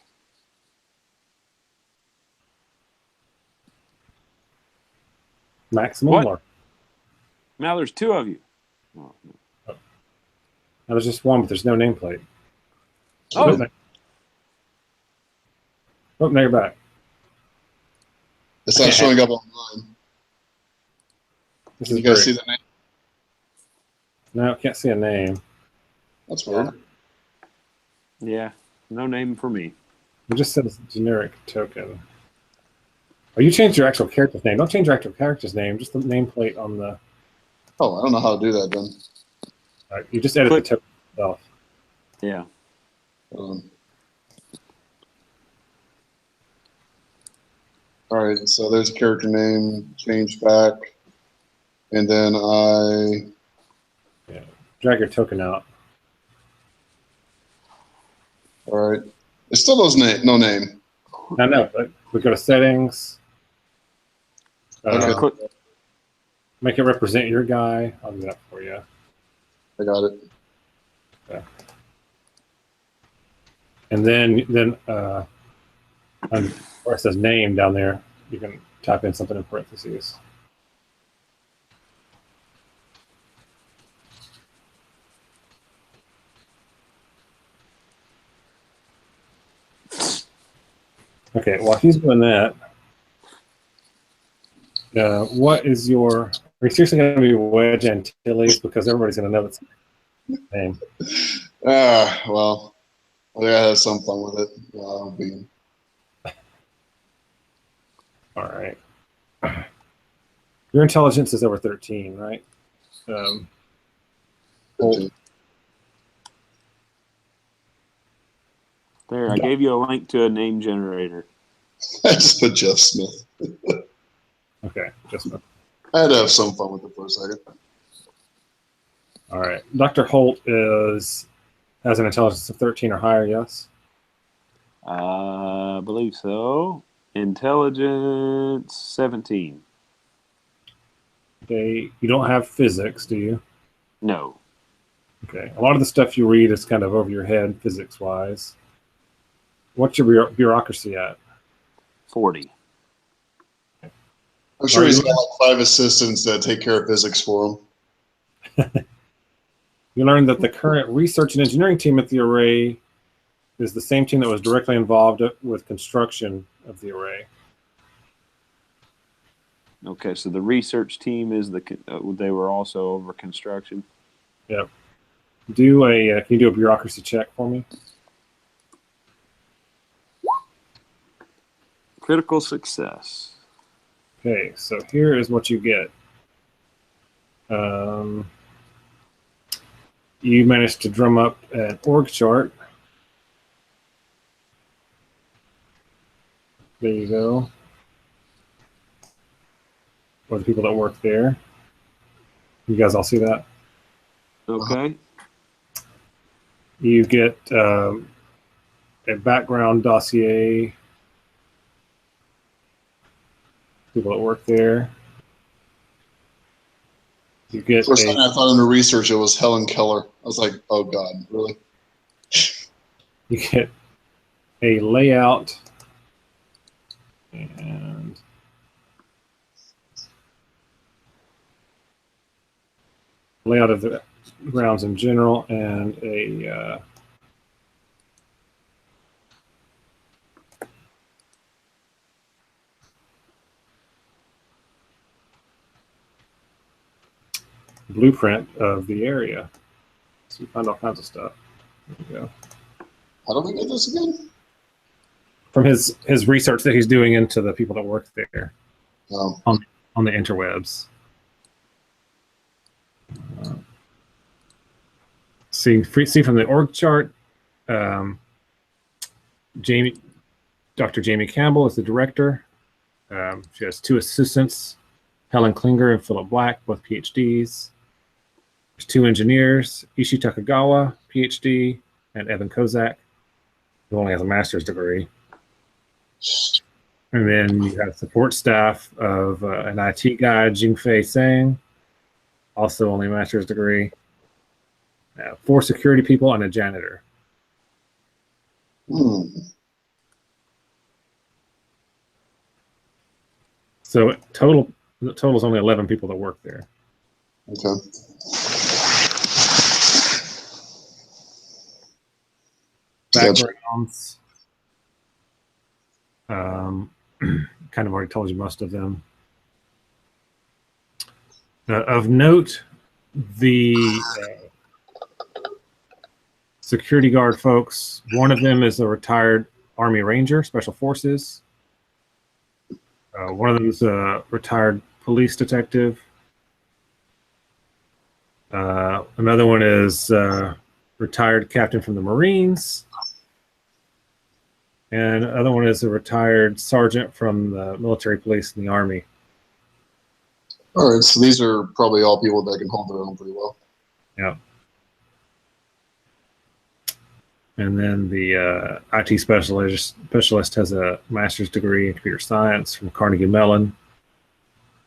Speaker 1: Maximum
Speaker 3: What?
Speaker 1: or?
Speaker 3: Now there's two of you. Oh,
Speaker 1: Now, there's just one, but there's no nameplate.
Speaker 3: Oh.
Speaker 1: Now you're back.
Speaker 2: It's not showing up online.
Speaker 1: This
Speaker 2: Can
Speaker 1: is
Speaker 2: you guys see
Speaker 1: great.
Speaker 2: the name?
Speaker 1: No, I can't see a name.
Speaker 2: That's weird.
Speaker 3: yeah. No name for me.
Speaker 1: It just says generic token. Oh, you changed your actual character's name. Don't change your actual character's name, just the nameplate on the.
Speaker 2: Oh, I don't know how to do that then.
Speaker 1: You just edit
Speaker 3: Click.
Speaker 1: the token itself.
Speaker 3: Yeah.
Speaker 2: All right, so there's a character name, change back, and then I.
Speaker 1: Drag your token out.
Speaker 2: All right, it still does no name.
Speaker 1: I know, but we go to settings.
Speaker 2: Okay.
Speaker 3: Click.
Speaker 1: Make it represent your guy. I'll do that for you.
Speaker 2: I got it.
Speaker 1: And then where it says name down there, you can type in something in parentheses. Okay, while he's doing that, what is your? Are you seriously going to be Wedge Antilles? Because everybody's going to know its name.
Speaker 2: Well, I think I have some fun with it. I'll be.
Speaker 1: All right. Your intelligence is over 13, right? Well,
Speaker 3: There, I gave you a link to a name generator.
Speaker 2: I just put Jeff Smith.
Speaker 1: okay, just
Speaker 2: I had to have some fun with it for a second.
Speaker 1: all right. Dr. Holt has an intelligence of 13 or higher, yes?
Speaker 3: I believe so. Intelligence 17.
Speaker 1: Okay, you don't have physics, do you?
Speaker 3: No.
Speaker 1: Okay, a lot of the stuff you read is kind of over your head, physics-wise. What's your bureaucracy at?
Speaker 3: 40.
Speaker 2: I'm sure he's got like 5 assistants that take care of physics for him.
Speaker 1: You learned that the current research and engineering team at the array is the same team that was directly involved with construction of the array.
Speaker 3: Okay, so the research team is they were also over construction.
Speaker 1: Yep. Can you do a bureaucracy check for me?
Speaker 3: Critical success.
Speaker 1: Okay, so here is what you get. You managed to drum up an org chart. There you go. For the people that work there. You guys all see that?
Speaker 3: Okay.
Speaker 1: You get a background dossier. People that work there. You get
Speaker 2: First time I thought in the research it was Helen Keller. I was like, oh God, really?
Speaker 1: you get a layout and layout of the grounds in general and a blueprint of the area. So you find all kinds of stuff. There you go.
Speaker 2: How do we get this again?
Speaker 1: From his research that he's doing into the people that work there
Speaker 2: Oh.
Speaker 1: on the interwebs. See from the org chart, Dr. Jamie Campbell is the director. She has 2 assistants, Helen Klinger and Philip Black, both PhDs. There's 2 engineers, Ishi Takagawa, PhD, and Evan Kozak, who only has a master's degree. And then you have support staff of an IT guy, Jingfei Sang, also only a master's degree. 4 security people and a janitor. So the total is only 11 people that work there.
Speaker 2: Okay.
Speaker 1: Backgrounds. Kind of already told you most of them. Of note, the security guard folks, one of them is a retired Army Ranger, Special Forces. One of them is a retired police detective. Another one is retired captain from the Marines. And the other one is a retired sergeant from the military police and the Army.
Speaker 2: All right, so these are probably all people that can hold their own pretty well.
Speaker 1: Yeah. And then the IT specialist has a master's degree in computer science from Carnegie Mellon,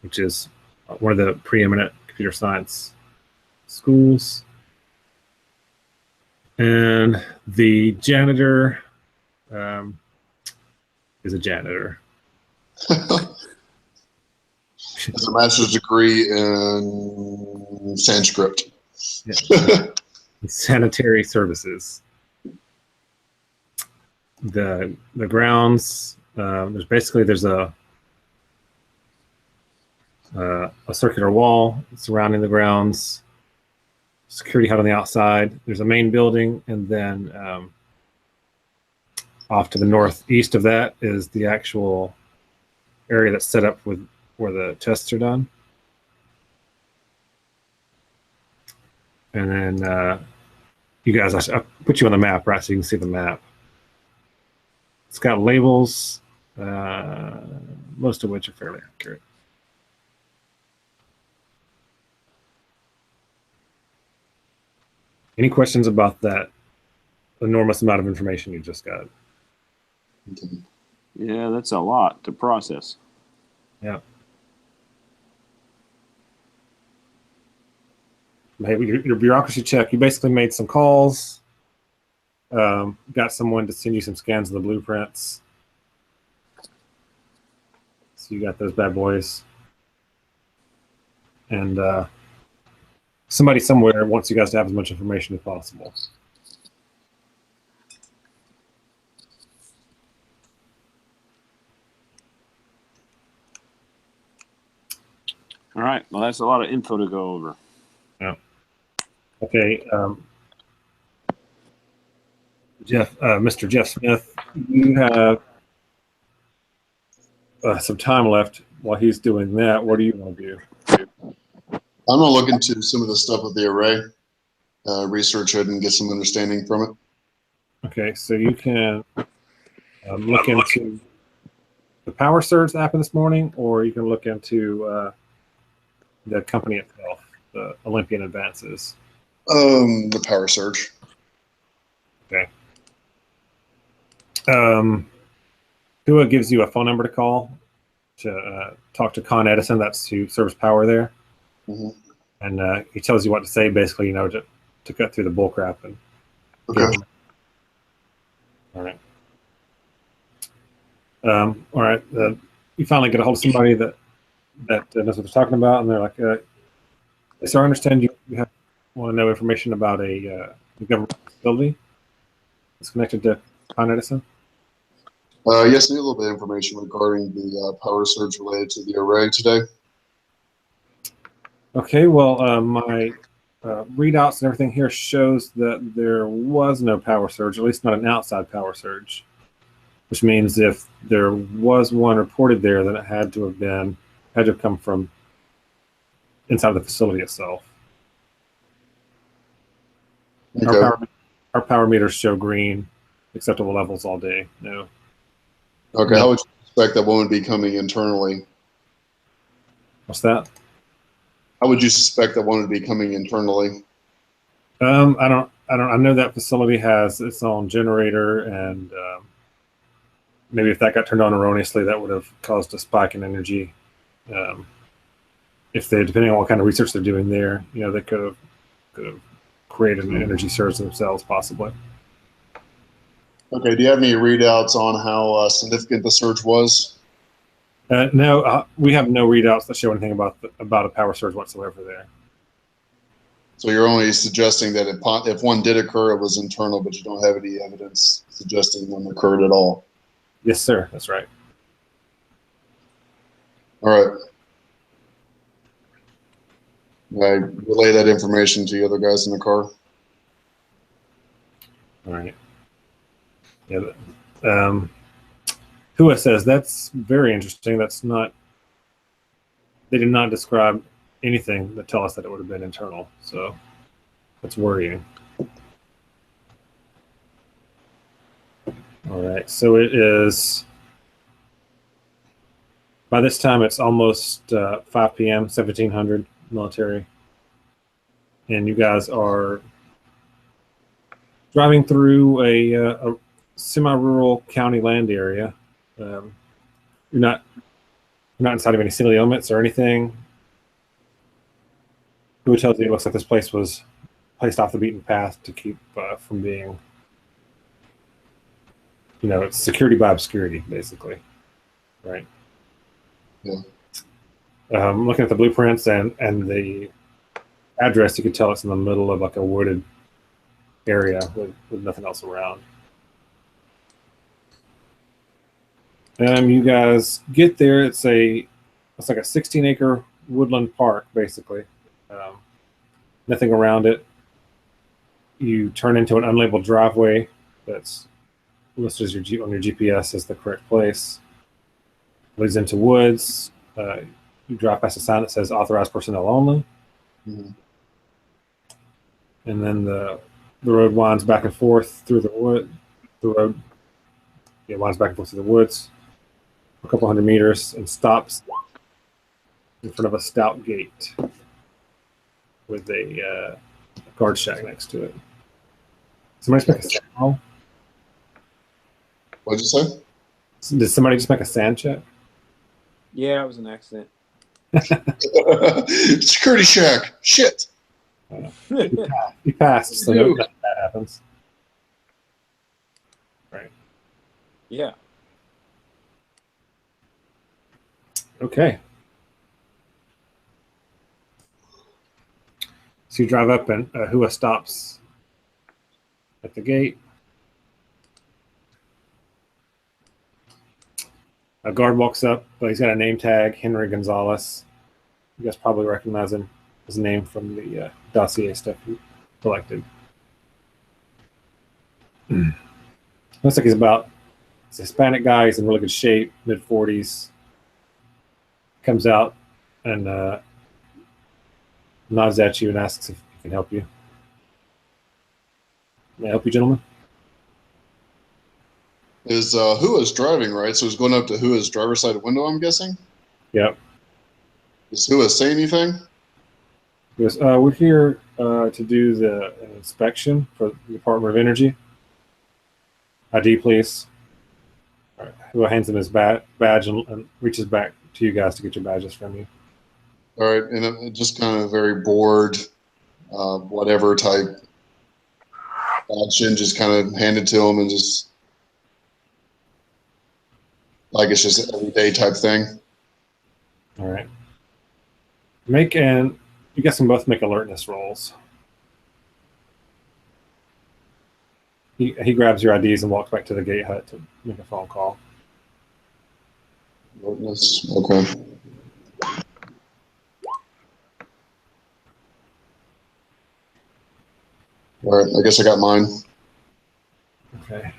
Speaker 1: which is one of the preeminent computer science schools. And the janitor is a janitor.
Speaker 2: Has a master's degree in Sanskrit.
Speaker 1: Yeah. Sanitary services. The grounds, there's a circular wall surrounding the grounds, security hut on the outside. There's a main building, and then off to the northeast of that is the actual area that's set up with where the tests are done. And then you guys, I put you on the map, right, so you can see the map. It's got labels, most of which are fairly accurate. Any questions about that enormous amount of information you just got?
Speaker 3: Yeah, that's a lot to process.
Speaker 1: Yeah. Hey, your bureaucracy check, you basically made some calls, got someone to send you some scans of the blueprints. So you got those bad boys. And somebody somewhere wants you guys to have as much information as possible.
Speaker 3: All right. Well, that's a lot of info to go over.
Speaker 1: Yeah. Okay. Mr. Jeff Smith, you have some time left while he's doing that. What do you want to do?
Speaker 2: I'm going to look into some of the stuff with the array, research it, and get some understanding from it.
Speaker 1: Okay, so you can look into the Power Surge that happened this morning, or you can look into the company itself, the Olympian Advances.
Speaker 2: The Power Surge.
Speaker 1: Okay. Hua gives you a phone number to call to talk to Con Edison. That's who serves power there.
Speaker 2: Mm-hmm.
Speaker 1: And he tells you what to say, basically, to cut through the bull crap. And
Speaker 2: okay.
Speaker 1: All right. All right. You finally get a hold of somebody that knows what they're talking about, and they're like, "So I understand you want to know information about a government facility that's connected to Con Edison."
Speaker 2: Yes, I need a little bit of information regarding the Power Surge related to the array today.
Speaker 1: Okay, well, my readouts and everything here shows that there was no power surge, at least not an outside power surge, which means if there was one reported there, then it had to have come from inside the facility itself.
Speaker 2: Okay.
Speaker 1: Our power meters show green, acceptable levels all day. No.
Speaker 2: Okay.
Speaker 1: No.
Speaker 2: How would you suspect that one would be coming internally?
Speaker 1: What's that?
Speaker 2: How would you suspect that one would be coming internally?
Speaker 1: I don't. I know that facility has its own generator, and maybe if that got turned on erroneously, that would have caused a spike in energy. If they, depending on what kind of research they're doing there, they could have created an energy surge themselves, possibly.
Speaker 2: Okay. Do you have any readouts on how significant the surge was?
Speaker 1: No, we have no readouts that show anything about a power surge whatsoever there.
Speaker 2: So you're only suggesting that if one did occur, it was internal, but you don't have any evidence suggesting one occurred at all.
Speaker 1: Yes, sir. That's right.
Speaker 2: All right. I relay that information to the other guys in the car.
Speaker 1: All right. Yeah. Hua says that's very interesting. That's not. They did not describe anything that tell us that it would have been internal. So that's worrying. All right. So it is. By this time, it's almost 5 p.m. 1700 military, and you guys are driving through a semi-rural county land area. You're not inside of any city limits or anything. Who tells you it looks like this place was placed off the beaten path to keep from being, it's security by obscurity, basically, right?
Speaker 2: Yeah.
Speaker 1: Looking at the blueprints and the address, you can tell it's in the middle of like a wooded area with nothing else around. You guys get there. It's like a 16-acre woodland park, basically. Nothing around it. You turn into an unlabeled driveway that's listed as on your GPS as the correct place. Leads into woods. You drive past a sign that says "Authorized personnel only," and then the road winds back and forth through the wood. The road, winds back and forth through the woods for a couple hundred meters and stops in front of a stout gate with a guard shack next to it. Somebody just make a sand roll?
Speaker 2: What'd you say?
Speaker 1: Did somebody just make a sand check?
Speaker 3: Yeah, it was an accident.
Speaker 2: Security check. Shit.
Speaker 1: You passed, so no, that happens. Right.
Speaker 3: Yeah.
Speaker 1: Okay. So you drive up, and Hua stops at the gate. A guard walks up, but he's got a name tag, Henry Gonzalez. You guys probably recognize him, his name from the dossier stuff you collected. Looks like he's a Hispanic guy. He's in really good shape, mid-40s. Comes out and nods at you and asks if he can help you. May I help you, gentlemen?
Speaker 2: Is Hua's driving, right? So he's going up to Hua's driver's side window, I'm guessing?
Speaker 1: Yep.
Speaker 2: Does Hua say anything?
Speaker 1: Yes, we're here to do the inspection for the Department of Energy. ID, please. All right. Hua hands him his badge and reaches back to you guys to get your badges from you.
Speaker 2: All right, and I'm just kind of very bored, whatever type action, just kind of hand it to him and just like it's just an everyday type thing.
Speaker 1: All right. You guys can both make alertness rolls. He grabs your IDs and walks back to the gate hut to make a phone call.
Speaker 2: Alertness, okay. All right, I guess I got mine.
Speaker 1: Okay.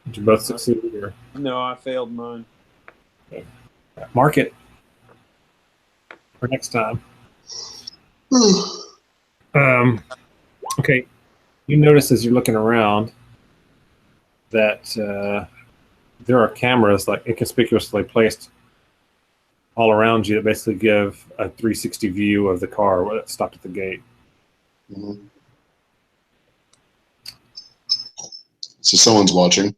Speaker 1: Did you both succeed here?
Speaker 3: No, I failed mine.
Speaker 1: Okay. Mark it for next time. Okay. You notice as you're looking around that there are cameras like inconspicuously placed all around you that basically give a 360 view of the car that stopped at the gate.
Speaker 2: Mm-hmm. So someone's watching.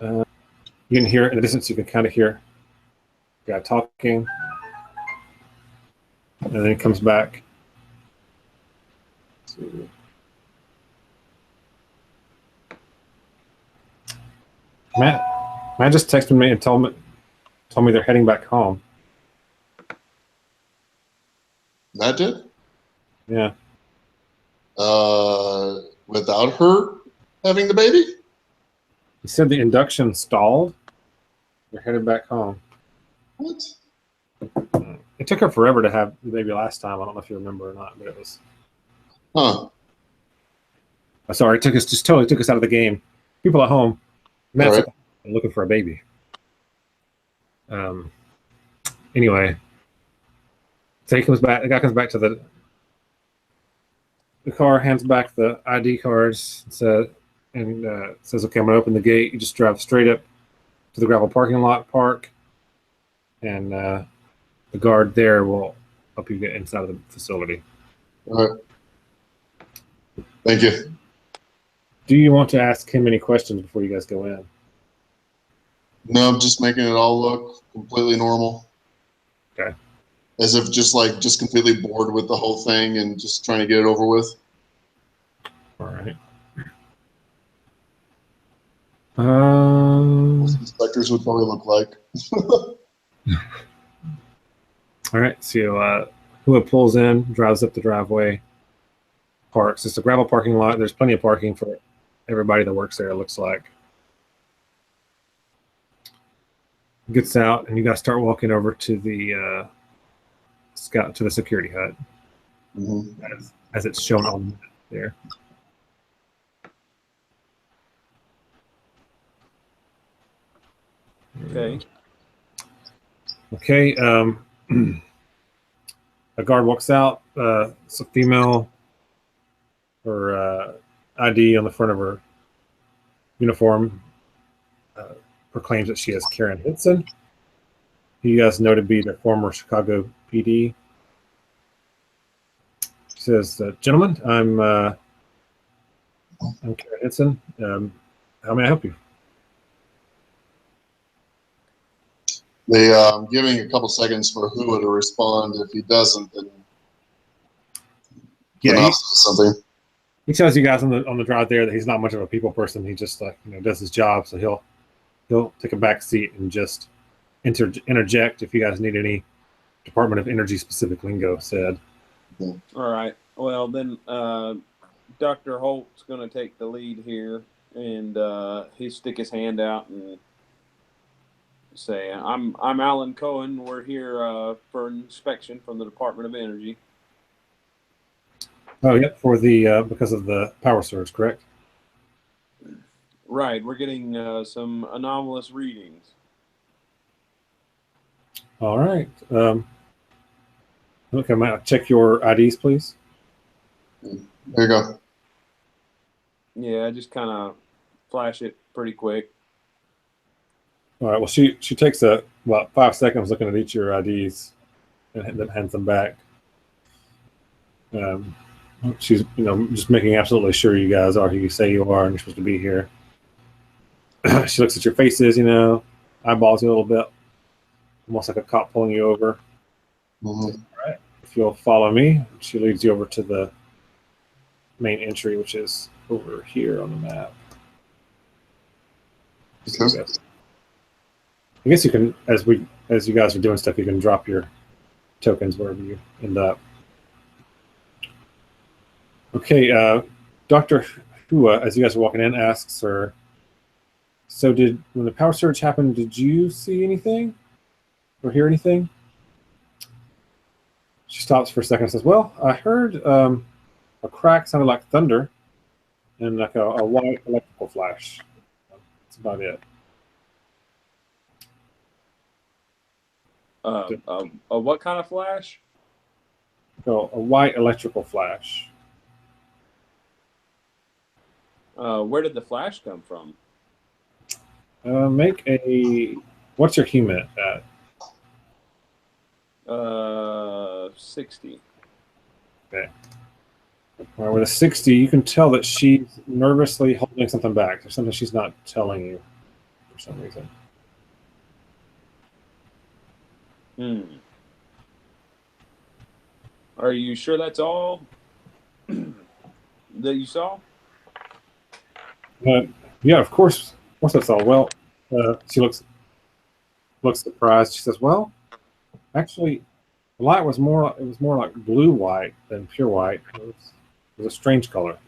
Speaker 1: You can hear in the distance. You can kind of hear the guy talking, and then he comes back. Matt just texted me and told me they're heading back home.
Speaker 2: Matt did?
Speaker 1: Yeah.
Speaker 2: Without her having the baby?
Speaker 1: He said the induction stalled. They're headed back home.
Speaker 2: What?
Speaker 1: It took her forever to have the baby last time. I don't know if you remember or not, but it was.
Speaker 2: Huh.
Speaker 1: Sorry, it totally took us out of the game. People at home, Matt's
Speaker 2: Right.
Speaker 1: looking for a baby. Anyway, so he comes back. The guy comes back to the car, hands back the ID cards, says, "Okay, I'm gonna open the gate. You just drive straight up to the gravel parking lot, park, and the guard there will help you get inside of the facility."
Speaker 2: All right. Thank you.
Speaker 1: Do you want to ask him any questions before you guys go in?
Speaker 2: No, I'm just making it all look completely normal.
Speaker 1: Okay.
Speaker 2: As if just completely bored with the whole thing and just trying to get it over with.
Speaker 1: All right.
Speaker 2: Most inspectors would probably look like.
Speaker 1: All right. So Hua pulls in, drives up the driveway, parks. It's a gravel parking lot. There's plenty of parking for everybody that works there, it looks like. Gets out, and you guys start walking over to the security hut, as it's shown on there.
Speaker 3: Okay.
Speaker 1: Okay. A guard walks out. It's a female. Her ID on the front of her uniform proclaims that she is Karen Hinson. You guys know to be the former Chicago PD. She says, "Gentlemen, I'm Karen Hinson. How may I help you?"
Speaker 2: I'm giving a couple seconds for Hua to respond. If he doesn't, then
Speaker 1: Yeah,
Speaker 2: something.
Speaker 1: he tells you guys on the drive there that he's not much of a people person. He just does his job. So he'll take a back seat and just interject if you guys need any Department of Energy specific lingo said.
Speaker 3: All right. Well, then Dr. Holt's going to take the lead here, and he stick his hand out and say, "I'm Alan Cohen. We're here for inspection from the Department of Energy."
Speaker 1: Oh, yep, for the because of the power surge, correct?
Speaker 3: Right. We're getting some anomalous readings.
Speaker 1: All right. Okay, Matt, check your IDs, please.
Speaker 2: There you go.
Speaker 3: Yeah, just kind of flash it pretty quick.
Speaker 1: All right. Well, she takes about 5 seconds looking at each of your IDs and then hands them back. She's just making absolutely sure you guys are who you say you are and you're supposed to be here. She looks at your faces, eyeballs you a little bit, almost like a cop pulling you over. All right. If you'll follow me, she leads you over to the main entry, which is over here on the map.
Speaker 2: Okay.
Speaker 1: I guess you can, as you guys are doing stuff, you can drop your tokens wherever you end up. Okay, Dr. Hua, as you guys are walking in, asks her, "So when the power surge happened, did you see anything or hear anything?" She stops for a second and says, "Well, I heard a crack, sounded like thunder, and like a white electrical flash. That's about it."
Speaker 3: What kind of flash?
Speaker 1: So a white electrical flash.
Speaker 3: Where did the flash come from?
Speaker 1: Make a. What's your human at?
Speaker 3: 60.
Speaker 1: Okay. With a 60, you can tell that she's nervously holding something back. There's something she's not telling you for some reason.
Speaker 3: Are you sure that's all that you saw?
Speaker 1: Yeah, of course. Of course that's all. Well, she looks surprised. She says, "Well, actually, the light was more. It was more like blue white than pure white. It was a strange color.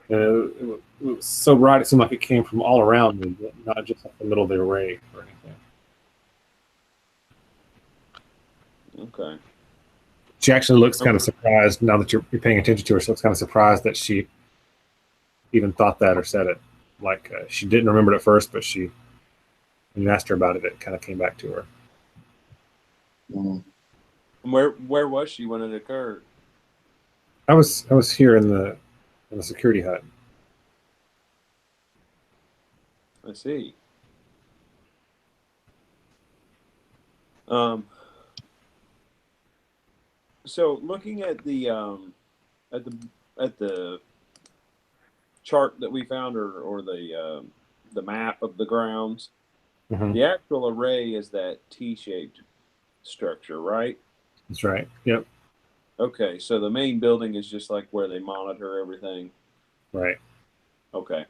Speaker 1: It was so bright it seemed like it came from all around me, not just like the middle of the array or anything."
Speaker 3: Okay.
Speaker 1: She actually looks kind of surprised now that you're paying attention to her. She looks kind of surprised that she even thought that or said it. Like she didn't remember it at first, but when you asked her about it, it kind of came back to her.
Speaker 3: Mm-hmm. Where was she when it occurred?
Speaker 1: I was here in the security hut.
Speaker 3: I see. So looking at the chart that we found, or the map of the grounds,
Speaker 1: Mm-hmm.
Speaker 3: the actual array is that T-shaped structure, right?
Speaker 1: That's right. Yep.
Speaker 3: Okay, so the main building is just like where they monitor everything.
Speaker 1: Right.
Speaker 3: Okay,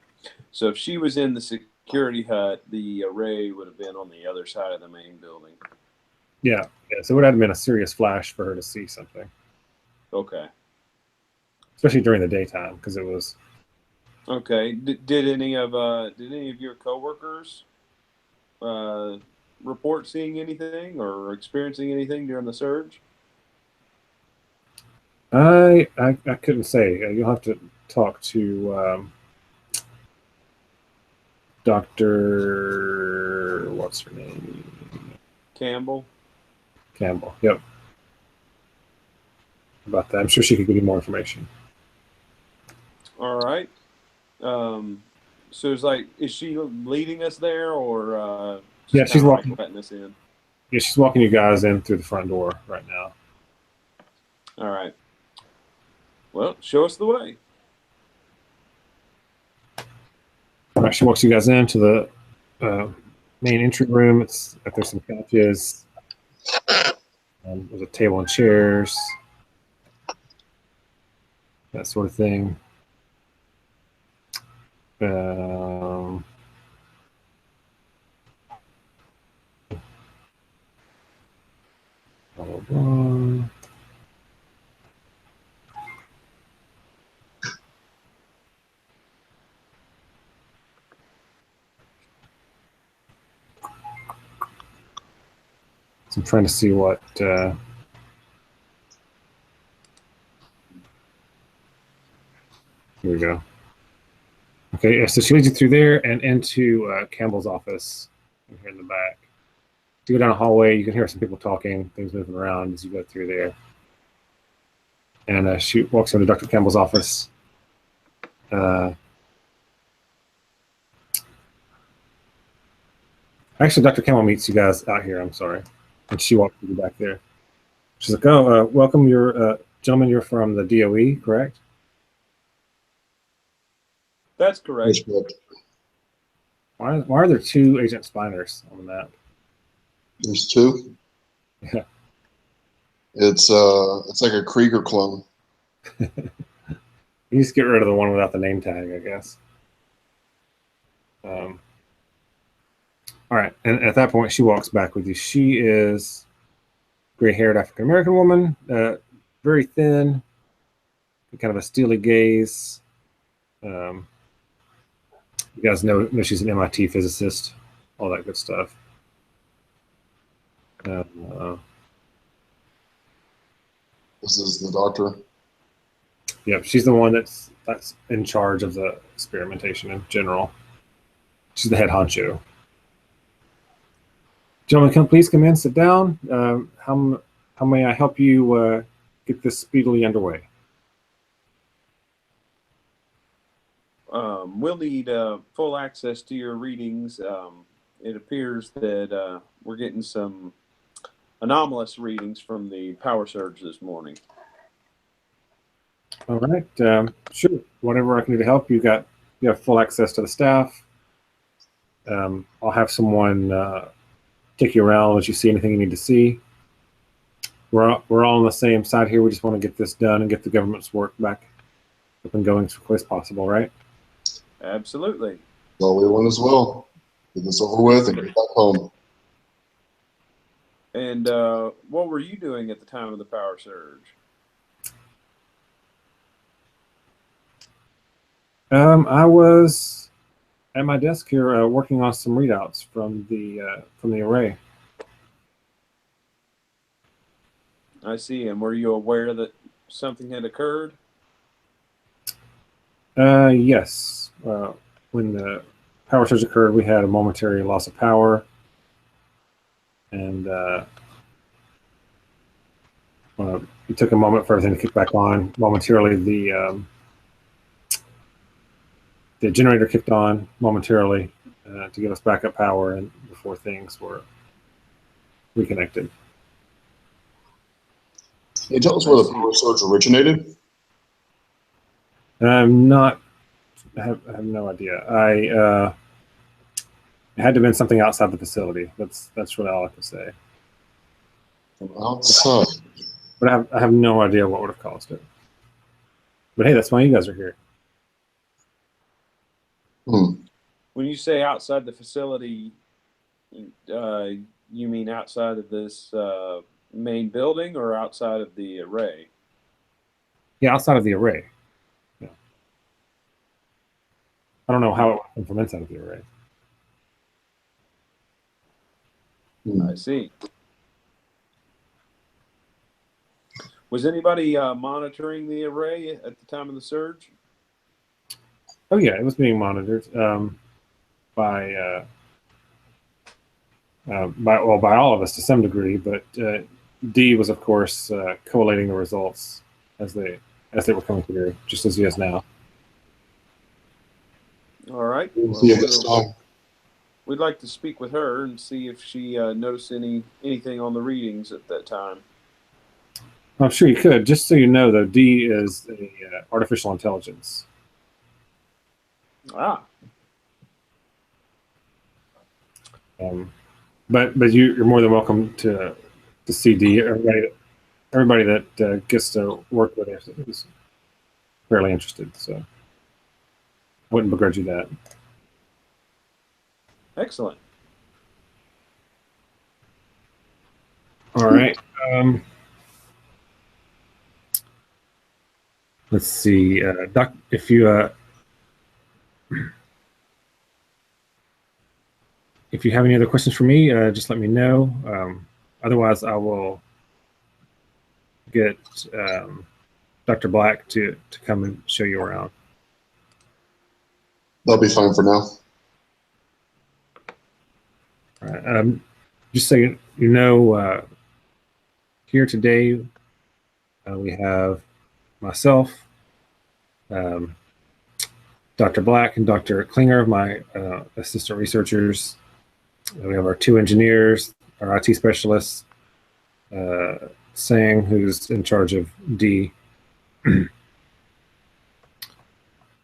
Speaker 3: so if she was in the security hut, the array would have been on the other side of the main building.
Speaker 1: Yeah. So it would have been a serious flash for her to see something.
Speaker 3: Okay.
Speaker 1: Especially during the daytime, because it was.
Speaker 3: Okay. Did any of your coworkers report seeing anything or experiencing anything during the surge?
Speaker 1: I couldn't say. You'll have to talk to Dr. What's her name?
Speaker 3: Campbell.
Speaker 1: Yep. About that, I'm sure she could give you more information.
Speaker 3: All right. So it's like, is she leading us there, or
Speaker 1: yeah, she's walking.
Speaker 3: Like letting us in?
Speaker 1: Yeah, she's walking you guys in through the front door right now.
Speaker 3: All right. Well, show us the way.
Speaker 1: All right, she walks you guys into the main entry room. There's some couches. There's a table and chairs. That sort of thing. Blah, blah, blah. So I'm trying to see what. Here we go. Okay, so she leads you through there and into Campbell's office here in the back. You go down a hallway, you can hear some people talking, things moving around as you go through there. And she walks into Dr. Campbell's office. Actually, Dr. Campbell meets you guys out here, I'm sorry. And she walks you back there. She's like, "Oh, welcome, gentlemen, you're from the DOE, correct?"
Speaker 3: That's correct.
Speaker 1: Why are there two Agent Spiners on the map?
Speaker 2: There's two?
Speaker 1: Yeah.
Speaker 2: It's like a Krieger clone.
Speaker 1: You just get rid of the one without the name tag, I guess. All right, and at that point, she walks back with you. She is gray-haired African-American woman, very thin, kind of a steely gaze. You guys know she's an MIT physicist, all that good stuff.
Speaker 2: This is the doctor.
Speaker 1: Yep, she's the one that's in charge of the experimentation in general. She's the head honcho. Gentlemen, please come in, sit down. How may I help you get this speedily underway?
Speaker 3: we'll need full access to your readings. It appears that we're getting some anomalous readings from the power surge this morning.
Speaker 1: All right. Sure. Whatever I can do to help. You have full access to the staff. I'll have someone take you around as you see anything you need to see. We're all on the same side here. We just want to get this done and get the government's work back up and going as quickly as possible, right?
Speaker 3: Absolutely.
Speaker 2: That's all we want as well. Get this over with and get back home.
Speaker 3: And what were you doing at the time of the power surge?
Speaker 1: I was at my desk here working on some readouts from the array.
Speaker 3: I see. And were you aware that something had occurred?
Speaker 1: Yes. When the power surge occurred, we had a momentary loss of power, and it took a moment for everything to kick back on. Momentarily, the generator kicked on momentarily to give us backup power, and before things were reconnected.
Speaker 2: Can you tell us where the power surge originated?
Speaker 1: I have no idea. It had to have been something outside the facility. That's really all I can say.
Speaker 2: From outside.
Speaker 1: But I have no idea what would have caused it. But hey, that's why you guys are here.
Speaker 3: When you say outside the facility, you mean outside of this main building or outside of the array?
Speaker 1: Yeah, outside of the array. Yeah. I don't know how it went from inside of the array.
Speaker 3: I see. Was anybody monitoring the array at the time of the surge?
Speaker 1: Oh yeah, it was being monitored by all of us to some degree, but D was of course collating the results as they were coming through, just as he is now.
Speaker 3: All right.
Speaker 2: Well,
Speaker 3: we'd like to speak with her and see if she noticed anything on the readings at that time.
Speaker 1: I'm sure you could. Just so you know, though, D is a artificial intelligence.
Speaker 3: Ah.
Speaker 1: But you're more than welcome to see D. Everybody that gets to work with it is fairly interested, so I wouldn't begrudge you that.
Speaker 3: Excellent.
Speaker 1: All right. Let's see, Doc. If you have any other questions for me, just let me know. Otherwise, I will get Dr. Black to come and show you around.
Speaker 2: That'll be fine for now.
Speaker 1: All right. Just so you know, here today we have myself, Dr. Black, and Dr. Klinger, my assistant researchers. We have our two engineers, our IT specialists, Sang, who's in charge of D,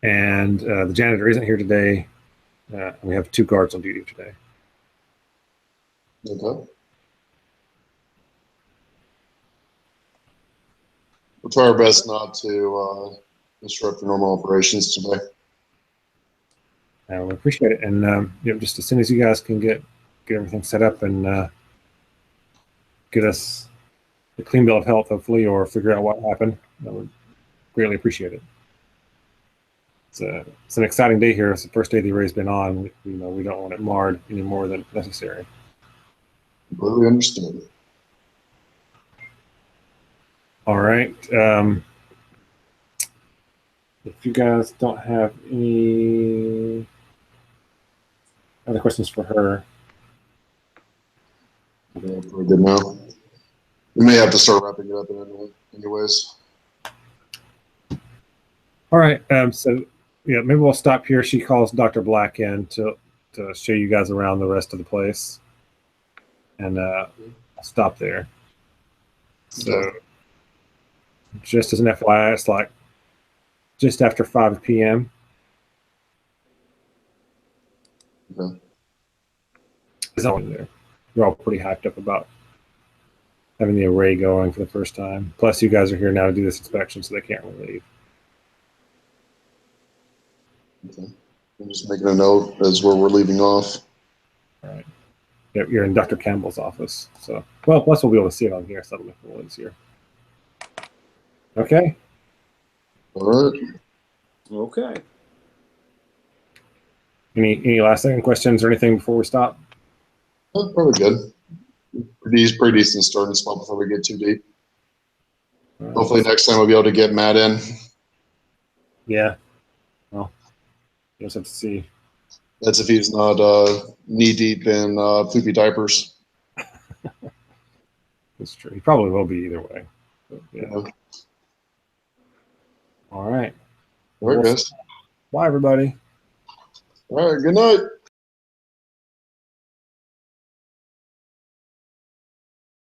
Speaker 1: and the janitor isn't here today. We have two guards on duty today.
Speaker 2: Okay. We'll try our best not to disrupt your normal operations today.
Speaker 1: We appreciate it, and just as soon as you guys can get everything set up and get us a clean bill of health, hopefully, or figure out what happened, I would greatly appreciate it. It's an exciting day here. It's the first day the array's been on. We don't want it marred any more than necessary.
Speaker 2: Completely understood.
Speaker 1: All right. If you guys don't have any other questions for her.
Speaker 2: Yeah, pretty good now. We may have to start wrapping it up anyways.
Speaker 1: All right. So yeah, maybe we'll stop here. She calls Dr. Black in to show you guys around the rest of the place, and I'll stop there. So,
Speaker 2: Okay.
Speaker 1: just as an FYI, it's like just after 5 p.m.
Speaker 2: Okay.
Speaker 1: It's all in there. You're all pretty hyped up about having the array going for the first time. Plus, you guys are here now to do this inspection, so they can't really leave.
Speaker 2: Okay. I'm just making a note as where we're leaving off.
Speaker 1: All right. Yep, you're in Dr. Campbell's office. So, well, plus we'll be able to see it on here, so that'll make it a little easier. Okay.
Speaker 2: All right.
Speaker 3: Okay.
Speaker 1: Any last second questions or anything before we stop?
Speaker 2: Probably good. Pretty decent starting spot before we get too deep.
Speaker 1: All right.
Speaker 2: Hopefully next time we'll be able to get Matt in.
Speaker 1: Yeah. Well, you just have to see.
Speaker 2: That's if he's not knee deep in poopy diapers.
Speaker 1: It's true. He probably will be either way. But, yeah.
Speaker 2: Yeah.
Speaker 1: All right.
Speaker 2: All right, guys.
Speaker 1: Bye, everybody.
Speaker 2: All right. Good night.